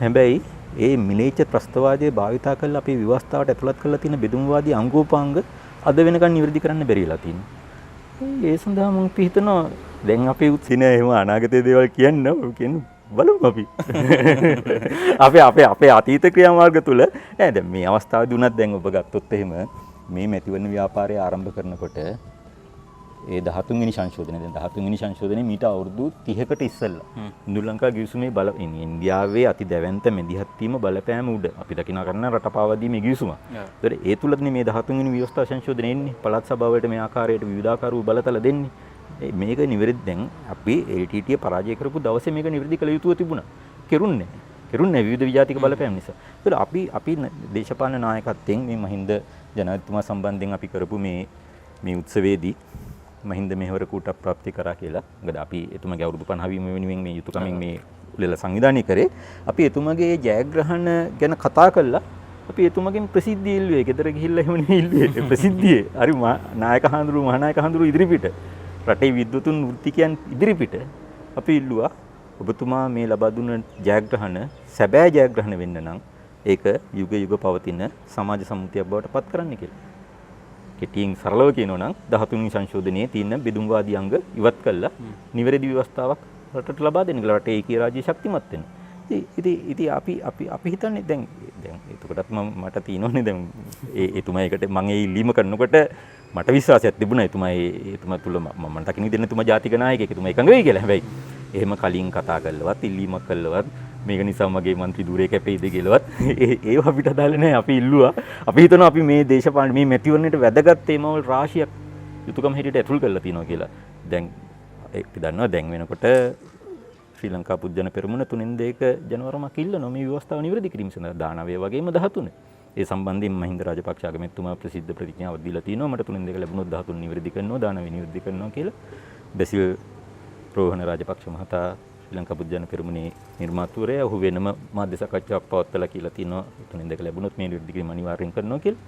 හැබැයි ඒ මිලේච්ඡ ත්‍රස්තවාදයේ භාවිතා කරලා අපේ ව්‍යවස්ථාවට ඇතුළත් කරලා තියෙන බෙදුම්වාදී අංගෝපාංග අද වෙනකන් නිවැරදි කරන්න බැරිලා තියෙනවා. ඒ සඳහා මම හිතනවා දැන් අපි උත්සින එහෙම අනාගතයේ දේවල් කියන්න බලමු අපි. අපේ අතීත ක්‍රියාමාර්ග තුල නෑ දැන් මේ අවස්ථාවේදී උනත් දැන් ඔබ ගත්තොත් එහෙම මේ මැතිවරණ ව්‍යාපාරය ආරම්භ කරනකොට ඒ 13 වෙනි සංශෝධනය දැන් 13 වෙනි සංශෝධනය මීට අවුරුදු 30කට ඉස්සෙල්ලා ඉන්දු ලංකා ගිවිසුමේ ඉන්දියාවේ අති දැවැන්ත මෙදිහත් වීම බලපෑම උඩ අපි දකින්න කරන රටපාවදීමේ ගිවිසුම. ඒතර ඒ තුලදී මේ 13 වෙනි ව්‍යවස්ථා සංශෝධනය එන්නේ පළාත් සභාවට මේ ආකාරයට විවිධාකාර වූ බලතල දෙන්නේ. මේක නිවැරදි දැන් අපි LTT පරාජය කරපු දවසේ මේක නිවැරදි කළ යුතුව තිබුණා. කෙරුන්නේ විවිධ විජාතික බලපෑම් නිසා. ඒතර අපි දේශපාලන නායකත්වයෙන් මේ මහින්ද ජනාධිපතිතුමා සම්බන්ධයෙන් අපි කරපු මේ උත්සවයේදී මහින්ද මෙහෙවර කූට ප්‍රාප්ති කරා කියලා. මොකද අපි එතුමගේ අවුරුදු 50 වීම වෙනුවෙන් මේ යුතුයකමින් මේ උළෙල සංවිධානය කරේ. අපි එතුමගේ ජයග්‍රහණ ගැන කතා කළා. අපි එතුමගෙන් ප්‍රසිද්ධිය ඉල්ලුවේ. ගෙදර ගිහිල්ලා එහෙම නෙවෙයි ඉල්ලුවේ. ප්‍රසිද්ධිය. හරි නායක හඳුරු මහානායක හඳුරු ඉදිරිපිට. රටේ විද්වතුන් වෘත්තිකයන් ඉදිරිපිට අපි ඉල්ලුවා ඔබතුමා මේ ලබා දුන්න ජයග්‍රහණ සැබෑ ජයග්‍රහණ වෙන්න නම් ඒක යුග යුග පවතින සමාජ සම්මුතියක් බවට පත් කරන්න කියලා. කෙටියෙන් සරලව කියනවා නම් 13 වෙනි සංශෝධනයේ තියෙන බෙදුම්වාදී අංග ඉවත් කළා නිවැරදි ව්‍යවස්ථාවක් රටට ලබා දෙන්න කියලා රටේ ඒකීය රාජ්‍ය ශක්තිමත් වෙනවා. ඉතින් අපි හිතන්නේ දැන් එතකොටත් මට තියෙනවනේ දැන් එතුමා ඒකට මම ඒ ඉල්ලීම කරනකොට මට විශ්වාසයක් තිබුණා එතුමා තුල මම දකින්න දෙන්න එතුමා ජාතික නායකයෙක් එතුමා එකඟ වෙයි කියලා. හැබැයි එහෙම කලින් කතා කළවත් ඉල්ලීමක් කළවත් මේක නිසා මගේ മന്ത്രി ධූරේ කැපෙයිද කියලාවත් ඒව අපිට අදාළ නැහැ. අපි ඉල්ලුවා. අපි හිතනවා අපි මේ දේශපාලන මේ මැතිවරණයට වැදගත් තේමාවල් රාශියක් යුතුයකම් හැටියට ඇතුල් කරලා තියෙනවා කියලා. දැන් අපි දන්නවා දැන් වෙනකොට ශ්‍රී ලංකා පුජ්‍යන පෙරමුණ 3 ජනවාරි කිල්ලනවා මේ ව්‍යවස්ථාව නිවැරදි කිරීම සඳහා 19 වගේම 13. ඒ සම්බන්ධයෙන් මහින්ද රාජපක්ෂ අගමැතිතුමා ප්‍රසිද්ධ ප්‍රතිඥාවක් දීලා තිනවා මට 3 ලැබුණොත් 13 නිවැරදි කරනවා 19 නිවැරදි කරනවා කියලා. බැසිල් රෝහණ රාජපක්ෂ මහතා ශ්‍රී ලංකා පුජ්‍යන පෙරමුණේ නිර්මාතෘවරයා ඔහු වෙනම මාධ්‍ය සාකච්ඡාවක් පවත්වලා කියලා තිනවා 3 ලැබුණොත් මේ නිවැරදි කිරීම අනිවාර්යෙන් කරනවා කියලා.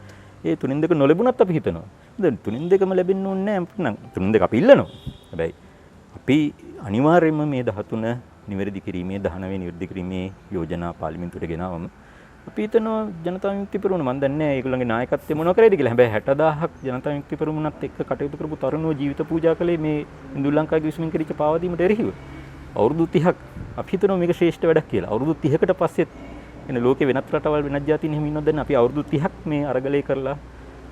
ඒ 3 නොලැබුණත් අපි හිතනවා. දැන් 3ම ලැබෙන්න ඕනේ නැහැ නම් 3 අපි ඉල්ලනවා. හැබැයි අපි අනිවාර්යයෙන්ම මේ 13 නිවැරදි කිරීමේ 19 නිවැරදි කිරීමේ යෝජනා පාර්ලිමේන්තුවට ගෙනාවම අපි හිතනවා ජනතා විමුක්ති පෙරමුණ මම දන්නේ නැහැ ඒගොල්ලන්ගේ නායකත්වය මොනව කරේද කියලා. හැබැයි 60000ක් ජනතා විමුක්ති පෙරමුණත් එක්ක කටයුතු කරපු තරුණෝ ජීවිත පූජා කළේ මේ ඉන්දු ලංකාවේ විශ්මින් කරිච්ච පාවදීමට එරෙහිව. අවුරුදු 30ක් අපි හිතනවා මේක ශ්‍රේෂ්ඨ වැඩක් කියලා. අවුරුදු 30කට පස්සෙත් එන ලෝකේ වෙනත් රටවල් වෙනත් ජාතීන් එහෙම ඉන්නවද දැන් අපි අවුරුදු 30ක් මේ අරගලේ කරලා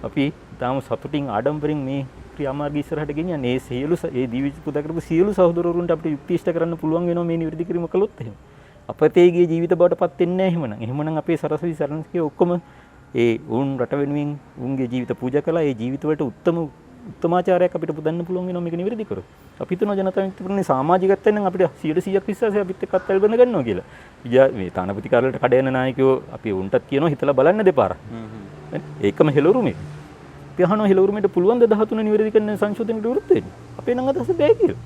අපි තාම සතුටින් ආඩම්බරෙන් මේ ක්‍රියාමාර්ගය ඉස්සරහට ගෙනියන්නේ. ඒ සියලු ඒ දීවිච පුදා කරපු සියලු සහෝදරවරුන්ට අපිට යුක්ති ඉෂ්ට කරන්න පුළුවන් වෙනවා මේ නිවැරදි කිරීම කළොත් එහෙම. අපතේ ගිය ජීවිත බවට පත් වෙන්නේ නැහැ එහෙමනම්. එහෙමනම් අපේ සරසවි සරණස්කේ ඔක්කොම ඒ උන් රට වෙනුවෙන් උන්ගේ ජීවිත පූජා කළා. ඒ ජීවිත වලට උත්තමාචාරයක් අපිට පුදන්න පුළුවන් වෙනවා මේක නිවැරදි කරොත්. අපි හිතනවා ජනතා විමුක්ති පෙරමුණේ සමාජිකත්වයෙන් නම් අපිට 100%ක් විශ්වාසය අපිත් එක්ක අත්වල බඳ ගන්නවා කියලා. මේ තානාපති කාර්යාලයට කඩ යන නායකයෝ අපි උන්ටත් කියනවා හිතලා බලන්න දෙපාරක්. ඒකම හෙළවුරුමේ. අපි අහනවා හෙළවුරුමේට පුළුවන් ද 13 නිවැරදි කරන සංශෝධනයකට විරුද්ධ වෙන්න. අපේ නම් අදහස බෑ කියලා.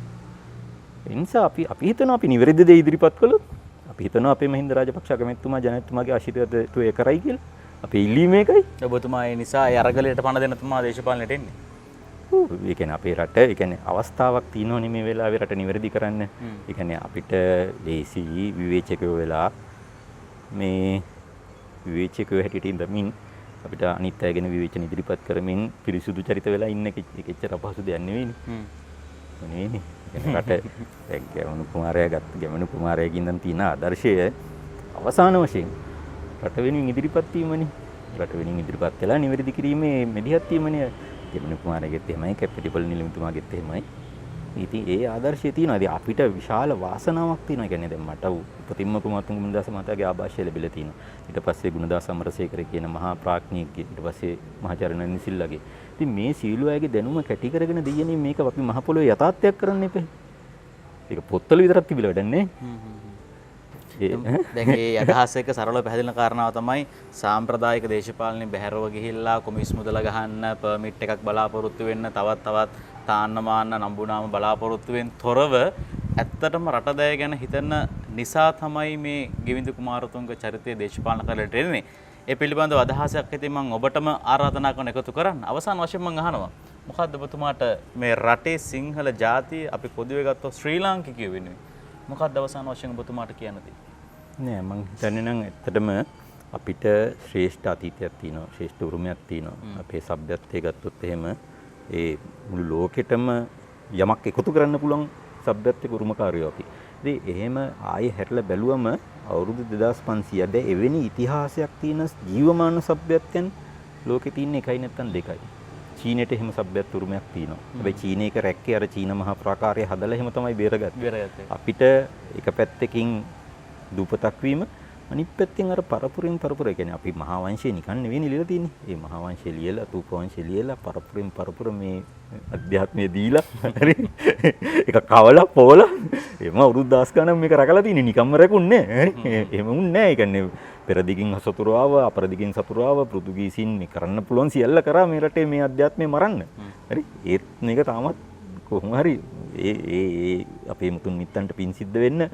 ඒ නිසා අපි හිතනවා අපි නිවැරදි දේ ඉදිරිපත් කළොත් අපි හිතනවා අපේ මහින්ද රාජපක්ෂ අගමැතිතුමා ජනතුමාගේ ආශිර්වාදය ඒ කරයි කියලා. අපේ ඉල්ලීම ඒකයි. ඔබතුමා ඒ නිසා ඒ අරගලයට පණ දෙන්න තුමා දේශපාලනයට එන්නේ. ඒ කියන්නේ අපේ රට ඒ කියන්නේ අවස්ථාවක් තියෙනවනේ මේ වෙලාවේ රට නිවැරදි කරන්න. ඒ කියන්නේ අපිට දේශි විවේචකයෝ වෙලා මේ විවේචකයෝ හැටියට ඉඳමින් අපිට අනිත් අයගෙන විවේචන ඉදිරිපත් කරමින් පිරිසුදු චරිත වෙලා ඉන්න කෙච්චර අපහසු දෙයක් නෙවෙයිනේ. නෙවෙයිනේ. රට ගැමණු කුමාරයාගෙන් නම් තියෙන ආදර්ශය අවසාන වශයෙන් රට වෙනුවෙන් ඉදිරිපත් වීමනේ. රට වෙනුවෙන් ඉදිරිපත් කළා නිවැරදි කිරීමේ මෙදිහත් වීමනේ. ගැමණු කුමාරයාගෙත් එහෙමයි, කැපිටිපල් නිලමේතුමාගෙත් එහෙමයි. ඉතින් ඒ ආදර්ශය තියෙනවා. ඉතින් අපිට විශාල වාසනාවක් තියෙනවා. කියන්නේ දැන් මට උපතින්ම කුමාරතුංග ගුණදාස මහතාගේ ආభాෂය ලැබිලා තියෙනවා. ඊට පස්සේ ගුණදාස අමරසේකර කියන මහා ප්‍රඥෙක්ගේ ඊට පස්සේ මහාචාර්ය නන්දිසිල්ලගේ. ඉතින් මේ සීළු අයගේ දැනුම කැටි කරගෙන දෙයනේ මේක අපි මහ පොළොවේ යථාර්ථයක් කරන්න එපා. ඒක පොත්වල විතරක් තිබිලා වැඩක් නැහැ. දැන් මේ අදහස් එක සරලව පැහැදිලි කාරණාව තමයි සාම්ප්‍රදායික දේශපාලනේ බැහැරව ගිහිල්ලා කොමිස් මුදල ගහන්න පර්මිට් එකක් බලාපොරොත්තු වෙන්න තවත් තාන්න මාන්න නම්බුනාම බලාපොරොත්තු වෙන තොරව ඇත්තටම රටදය ගැන හිතන නිසා තමයි මේ ගෙවින්ද කුමාරතුංග චරිතයේ දේශපාලන කරලට එන්නේ. ඒ පිළිබඳව අදහසක් ඇති මම ඔබටම ආරාධනා කරන එකතු කරන්න. අවසාන වශයෙන් මම අහනවා මොකද්ද ඔබතුමාට මේ රටේ සිංහල ජාතිය අපි පොදුවේ ගත්තොත් ශ්‍රී ලාංකිකයෝ වෙනුවෙන් මොකක්ද අවසාන වශයෙන් ඔබතුමාට කියන්න තියෙන්නේ? නෑ මං හිතන්නේ නම් ඇත්තටම අපිට ශ්‍රේෂ්ඨ අතීතයක් තියෙනවා, ශ්‍රේෂ්ඨ උරුමයක් තියෙනවා. අපේ සભ્યත්වයේ ගත්තොත් එහෙම ඒ මුළු ලෝකෙටම යමක් එකතු කරන්න පුළුවන් සભ્યත්වයක උරුමකාරයෝ අපි. ඉතින් එහෙම ආයේ හැරලා බැලුවම අවුරුදු 2500ද එවැනි ඉතිහාසයක් තියෙන ජීවමාන සભ્યත්වයන් ලෝකේ තියෙන එකයි නැත්නම් දෙකයි. චීනෙට එහෙම සભ્યත්ව උරුමයක් තියෙනවා. හැබැයි චීනයේ එක රැක්කේ අර චීන මහා ප්‍රාකාරය හදලා එහෙම තමයි බේරගත්තේ. අපිට එක පැත්තකින් දූපතක් වීම අනිත් පැත්තෙන් අර පරපුරෙන් පරපුර කියන්නේ අපි මහා වංශය නිකන් නෙවෙයි ලියලා තියෙන්නේ. මේ මහා වංශය ලියලා තූප වංශය ලියලා පරපුරෙන් පරපුර මේ අධ්‍යාත්මය දීලා හරි ඒක කවලා පොවලා එම අවුරුදු 10 ගණන් මේක රැකලා තියෙන්නේ නිකම්ම රැකුන්නේ හරි එහෙම උන්නේ නැහැ. ඒ කියන්නේ පෙර දිගින් සතුරු ආව අපර දිගින් සතුරු ආව පෘතුගීසින් මේ කරන්න පුළුවන් සියල්ල කරා මේ රටේ මේ අධ්‍යාත්මය මරන්න. හරි ඒත් මේක තාමත් කොහොම හරි ඒ අපේ මුතුන් මිත්තන්ට පින් සිද්ධ වෙන්න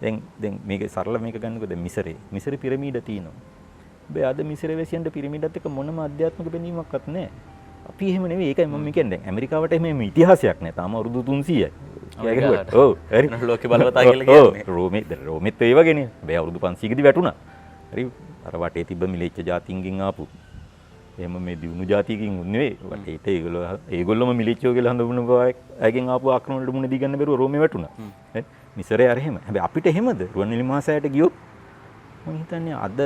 දැන් මේක සරල මේක ගන්නකො දැන් මිසරේ පිරමීඩ තියෙනවා. බෑ අද මිසරේ වැසියන්ට පිරමීඩත් එක්ක මොනම අධ්‍යාත්මික බැඳීමක්වත් නැහැ. අපි එහෙම නෙවෙයි. ඒකයි මම කියන්නේ දැන් ඇමරිකාවට එහෙම ඉතිහාසයක් නැහැ. තාම අවුරුදු 300යි. ඔව් හරි. ලෝකේ බලවතා කියලා කියන්නේ. රෝමෙත් ඒ වගේනේ. බෑ අවුරුදු 500කදී වැටුණා. හරි අර වටේ තිබ්බ මිලෙච්ච ජාතින්ගෙන් ආපු එහෙම මේ දිනු જાතියකින් නෙවෙයි. වටේට ඒගොල්ලොම මිලිච්චෝ කියලා හඳුන්වන බව අයගෙන් ආපු ආක්‍රමණ වලට මුණ දී ගන්න බැරුව රෝමේ වැටුණා. හරි. මිසරේ අර එහෙම. හැබැයි අපිට එහෙමද? රුවන්වැලි මහසෑයට ගියොත් මම හිතන්නේ අද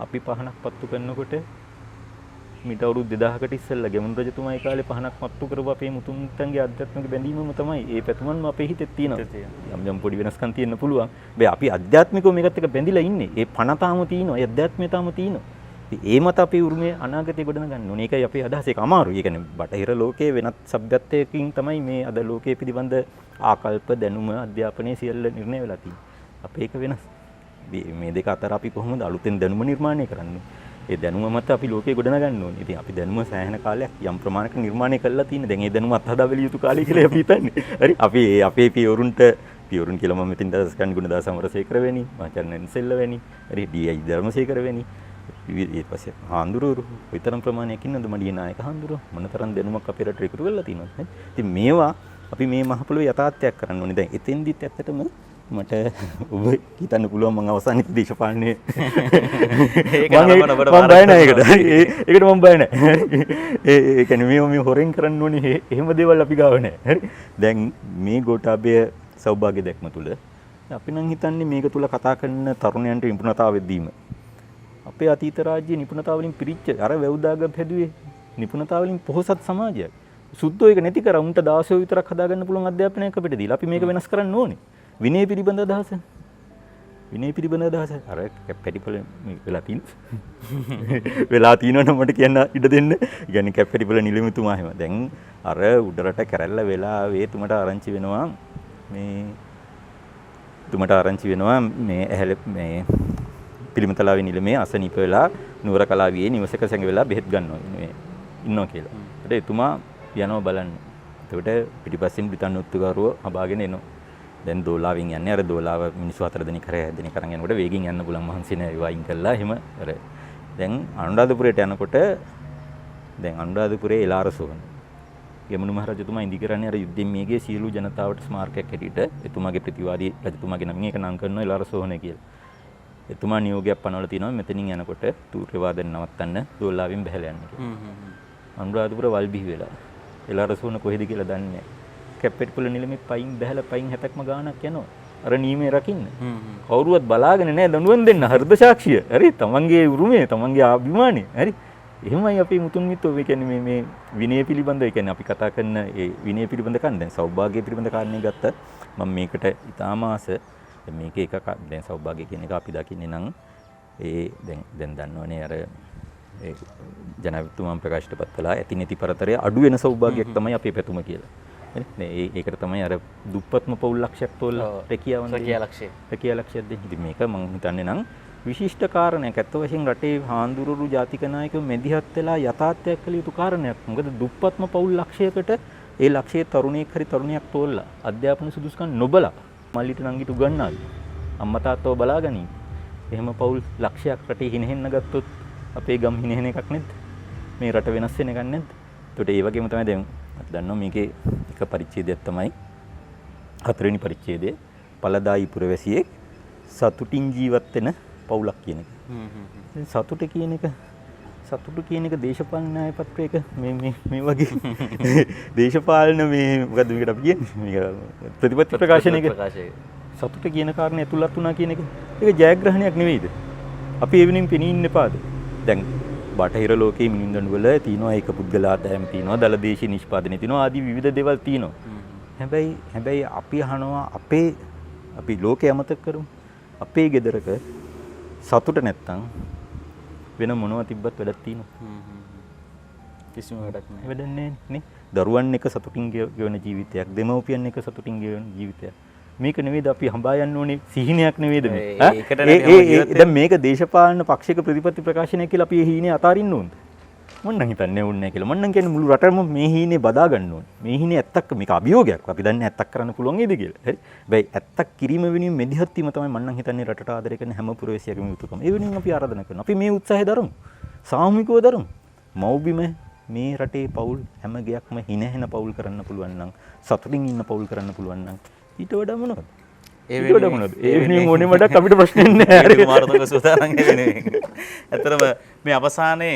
අපි පහනක් පත්තු කරනකොට මීට අවුරුදු 2000කට ඉස්සෙල්ලා ගැමුණු රජතුමා ඒ කාලේ පහනක් පත්තු කරපු අපේ මුතුන්ටන්ගේ ආධ්‍යාත්මික බැඳීමම තමයි. ඒ පැතුමන්ම අපේ හිතේ තියෙනවා. යම් පොඩි වෙනස්කම් තියෙන්න පුළුවන්. හැබැයි අපි ආධ්‍යාත්මිකව මේකත් එක්ක බැඳිලා ඉන්නේ. ඒ පණ තාම තියෙනවා. ඒ ආධ්‍යාත්මය තාම තියෙනවා. ඒ මත අපේ උරුමයේ අනාගතේ ගොඩනග ගන්න ඕනේ. ඒකයි අපේ අදහස. ඒක අමාරුයි. ඒ කියන්නේ බටහිර ලෝකයේ වෙනත් සભ્યත්වයකින් තමයි මේ අද ලෝකයේ පිළිබඳ ආකල්ප දැනුම අධ්‍යාපනයේ සියල්ල නිර්ණය වෙලා තියෙන්නේ. අපේ එක වෙනස්. මේ දෙක අතර අපි කොහොමද අලුතෙන් දැනුම නිර්මාණය කරන්නේ? ඒ දැනුම මත අපි ලෝකේ ගොඩනග ගන්න ඕනේ. ඉතින් අපි දැනුම සෑහෙන කාලයක් යම් ප්‍රමාණයක නිර්මාණය කරලා තියෙන. දැන් ඒ දැනුම අත්හදා බැලිය යුතු කාලය කියලා අපි හිතන්නේ. හරි. අපි අපේ පියවරුන්ට පියවරුන් කියලා මම මෙතෙන් දවස් ගන්න ගුණදාස අමරසේකර වෙනි, මහචරණ සෙල්ල වෙනි, හරි ඩී.අයි. ධර්මසේකර වෙනි. ඊට පස්සේ හාමුදුරුවෝ විතරම් ප්‍රමාණයක් ඉන්නද මඩියේ නායක හාමුදුරුවෝ මොනතරම් දැනුමක් අපේ රටට එකතු කරලා තියෙනවද? ඉතින් මේවා අපි මේ මහ පොළොවේ යථාර්ථයක් කරන්න ඕනේ. දැන් එතෙන්දිත් ඇත්තටම මට ඔබ හිතන්න පුළුවන් මම අවසානයේ දේශපාලනයේ මම බය නැහැ ඒකට. ඒකට මම බය නැහැ. ඒ කියන්නේ මේ හොරෙන් කරන්න ඕනේ එහෙම දේවල් අපි ගාව නැහැ. හරි. දැන් මේ ගෝඨාභය සෞභාග්‍ය දැක්ම තුල අපි නම් හිතන්නේ මේක තුල කතා කරන තරුණයන්ට නිපුණතාවය දීම. අපේ අතීත රාජ්‍ය නිපුණතාව වලින් පිරිච්ච අර වැව්දාගම් හැදුවේ නිපුණතාව වලින් පොහොසත් සමාජයක්. සුද්ධෝ එක නැති කර උන්ට 16 විතරක් හදාගන්න පුළුවන් අධ්‍යාපනයක් අපිට දීලා අපි මේක වෙනස් කරන්න ඕනේ. විනය පිළිබඳ අදහස. විනය පිළිබඳ අදහස. අර කැප්පැටිපල මේක වෙලා තියෙනවා. වෙලා තියෙනවනම් මට කියන්න ඉඩ දෙන්න. කියන්නේ කැප්පැටිපල නිලමෙතුමා එහෙම. දැන් අර උඩරට කැරැල්ල වෙලා තුමට ආරංචි වෙනවා මේ ඇහැල මේ පිළිමතලාවේ නිලමේ අසනීප වෙලා නුවර කලාවියේ නිවසක සැඟ වෙලා බෙහෙත් ගන්නවා මේ ඉන්නවා කියලා. ඊට එතුමා යනවා බලන්න. එතකොට පිටිපස්සෙන් බ්‍රිතාන්‍ය ඔත්තුකාරුව හබාගෙන එනවා. දැන් දෝලාවෙන් යන්නේ අර දෝලාව මිනිස්සු 4 දෙනෙක් කරේ 6 දෙනෙක් අරන් යනකොට වේගෙන් යන්න පුළුවන් මහන්සි නෑ වයින් කළා එහෙම අර දැන් අනුරාධපුරයට යනකොට දැන් අනුරාධපුරේ එලාරසෝන යමුණු මහ රජතුමා ඉදි කරන්නේ අර යුද්ධයෙන් මියගේ සියලු ජනතාවට ස්මාරකයක් හැටියට එතුමාගේ ප්‍රතිවාදී රජතුමාගේ නමින් ඒක නම් කරනවා එලාරසෝන කියලා. එතුමා නියෝගයක් පනවලා තිනවා මෙතනින් යනකොට තූර්ය වාදන නවත්තන්න දෝලාවෙන් බහැලා යන්න කියලා. අනුරාධපුර වල්බිහි වෙලා එලාරසෝන කොහෙද කියලා දන්නේ නැහැ. කැප්පෙටිපොළ නිලමේ පයින් බහැලා පයින් 70ක්ම ගාණක් යනවා. අර නීමේ රකින්න. කවුරුවත් බලාගෙන නැහැ දඬුවම් දෙන්න හෘද සාක්ෂිය. හරි තමන්ගේ උරුමය තමන්ගේ අභිමානය. හරි. එහෙමයි අපේ මුතුන් මිත්තෝ මේ කියන්නේ මේ විනය පිළිබඳ ඒ කියන්නේ අපි කතා කරන ඒ විනය පිළිබඳ කන් දැන් සෞභාග්‍ය පිළිබඳ කාරණේ ගත්තත් මම මේකට ඉතාම ආස මේක එක දැන් සෞභාග්‍ය කියන එක අපි දකින්නේ නම් ඒ දැන් දන්නවනේ අර ඒ ජනාධිපතිතුමන් ප්‍රකාශයටපත් කළා ඇති නැති පරතරය අඩු වෙන සෞභාග්‍යයක් තමයි අපේ පැතුම කියලා. හරි ඒකට තමයි අර දුප්පත්ම පවුල් ලක්ෂයක් තෝරලා රැකියා ලක්ෂයක් දෙන්නේ. ඉතින් මේක මම හිතන්නේ නම් විශිෂ්ට කාරණයක්. ඇත්ත වශයෙන් රටේ හාන්දුරුරු ජාතික නායකයෝ මෙදිහත් වෙලා යථාර්ථයක් කළ යුතු කාරණයක්. මොකද දුප්පත්ම පවුල් ලක්ෂයකට ඒ ලක්ෂයේ තරුණයෙක් හරි තරුණියක් තෝරලා අධ්‍යාපන සුදුසුකම් නොබලා මල්ලිට නංගිට උගන්වනවා. අම්මා තාත්තව බලාගනි. එහෙම පවුල් ලක්ෂයක් රටේ හිනහෙන්න ගත්තොත් අපේ ගම් හිනහෙන එකක් නැද්ද? මේ රට වෙනස් වෙන එකක් නැද්ද? ඒකට ඒ වගේම තමයි දැන් අපි දන්නවා මේකේ එක පරිච්ඡේදයක් තමයි 4 වෙනි පරිච්ඡේදයේ පළදායි පුරවැසියෙක් සතුටින් ජීවත් වෙන පවුලක් කියන එක. සතුට කියන එක දේශපාලන න්‍යාය පත්‍රයක මේ වගේ දේශපාලන මේ මොකද්ද මේකට අපි කියන්නේ මේක ප්‍රතිපත්ති ප්‍රකාශනයක සතුට කියන කාරණේ ඇතුළත් වුණා කියන එක ඒක ජයග්‍රහණයක් නෙවෙයිද? අපි ඒ වෙනින් පෙනී ඉන්න එපාද? දැන් බටහිර ලෝකයේ මිනිඳුන් වල තියෙනවා ඒක පුද්ගල ආදායම තියෙනවා දලදේශීය නිෂ්පාදනය තියෙනවා ආදී විවිධ දේවල් තියෙනවා. හැබැයි අපි අහනවා අපි ලෝකේ අමතක කරමු. අපේ ගෙදරක සතුට නැත්තම් වෙන මොනවා තිබ්බත් වැඩක් තියෙනවා. කිසිම වැඩක් නැහැ. වැඩන්නේ නේ. දරුවන් එක සතුටින් ගෙවන ජීවිතයක්, දෙමව්පියන් එක සතුටින් ගෙවන ජීවිතයක්. මේක නෙවෙයිද අපි හඹා යන්න ඕනේ සිහිනයක් නෙවෙයිද මේ? දැන් මේක දේශපාලන පක්ෂික ප්‍රතිපත්ති ප්‍රකාශනය කියලා අපි මේ හීනේ අතාරින්න ඕනද? මම නම් හිතන්නේ ඕනේ නැහැ කියලා. මම නම් කියන්නේ මුළු රටම මේ හීනේ බදා ගන්න ඕනේ. මේ හීනේ ඇත්තක් මේක අභියෝගයක්. අපි දන්නේ ඇත්තක් කරන්න පුළුවන් නේද කියලා. හරි. හැබැයි ඇත්තක් කිරීම වෙනුවෙන් මෙදිහත් වීම තමයි මම නම් හිතන්නේ රටට ආදරය කරන හැම පුරවැසියෙකුම යුතුයකම. ඒ වෙනුවෙන් අපි ආරාධනා කරනවා. අපි මේ උත්සාහය දරමු. සාමූහිකව දරමු. මව්බිම මේ රටේ පවුල් හැම ගයක්ම හිනහෙන පවුල් කරන්න පුළුවන් නම් සතුටින් ඉන්න පවුල් කරන්න පුළුවන් නම් ඊට වඩා මොනවද? ඊට වඩා මොනවද? ඒ වෙනුවෙන් ඕනේ මඩක් අපිට ප්‍රශ්න නැහැ. ඒක මාරතුංග සූදානම් වෙන්නේ. ඇත්තටම මේ අවසානයේ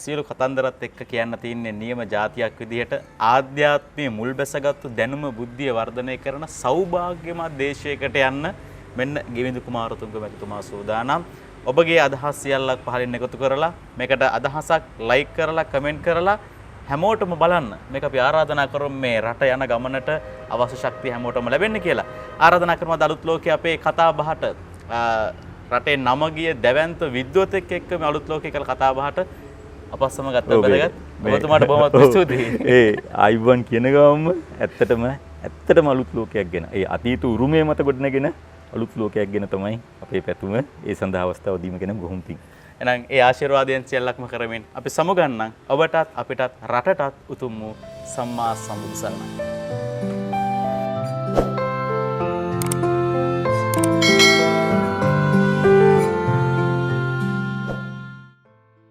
සියලු කතන්දරත් එක්ක කියන්න තියෙන්නේ නියම જાතියක් විදිහට ආධ්‍යාත්මයේ මුල් බැසගත්තු දැනුම බුද්ධිය වර්ධනය කරන සෞභාග්‍යමත් දේශයකට යන්න මෙන්න ගෙවිඳු කුමාරතුංග මැතිතුමා සූදානම්. ඔබගේ අදහස් සියල්ලක් පහලින් එකතු කරලා මේකට අදහසක් ලයික් කරලා කමෙන්ට් කරලා හැමෝටම බලන්න මේක අපි ආරාධනා කරමු මේ රට යන ගමනට අවශ්‍ය ශක්තිය හැමෝටම ලැබෙන්න කියලා. ආරාධනා කරනවා අලුත් ලෝකයේ අපේ කතා බහට රටේ නම ගිය දැවැන්ත විද්වතෙක් එක්ක මේ අලුත් ලෝකයේ කළ කතා බහට අපස්සම ගත්ත බැලගත් ඔබතුමාට බොහොමත් ස්තුතියි. ආයිබන් කියන ගමන්ම ඇත්තටම අලුත් ලෝකයක් ගැන ඒ අතීත උරුමය මත ගොඩනගෙන අලුත් ලෝකයක් ගැන තමයි අපේ පැතුම. ඒ සඳහා අවස්ථාව දීම ගැන බොහොම පිං. එහෙනම් ඒ ආශිර්වාදයෙන් සියල්ලක්ම කරමින් අපි සමුගන්නම් ඔබටත් අපිටත් රටටත් උතුම් වූ සම්මා සම්බුදු සරණයි.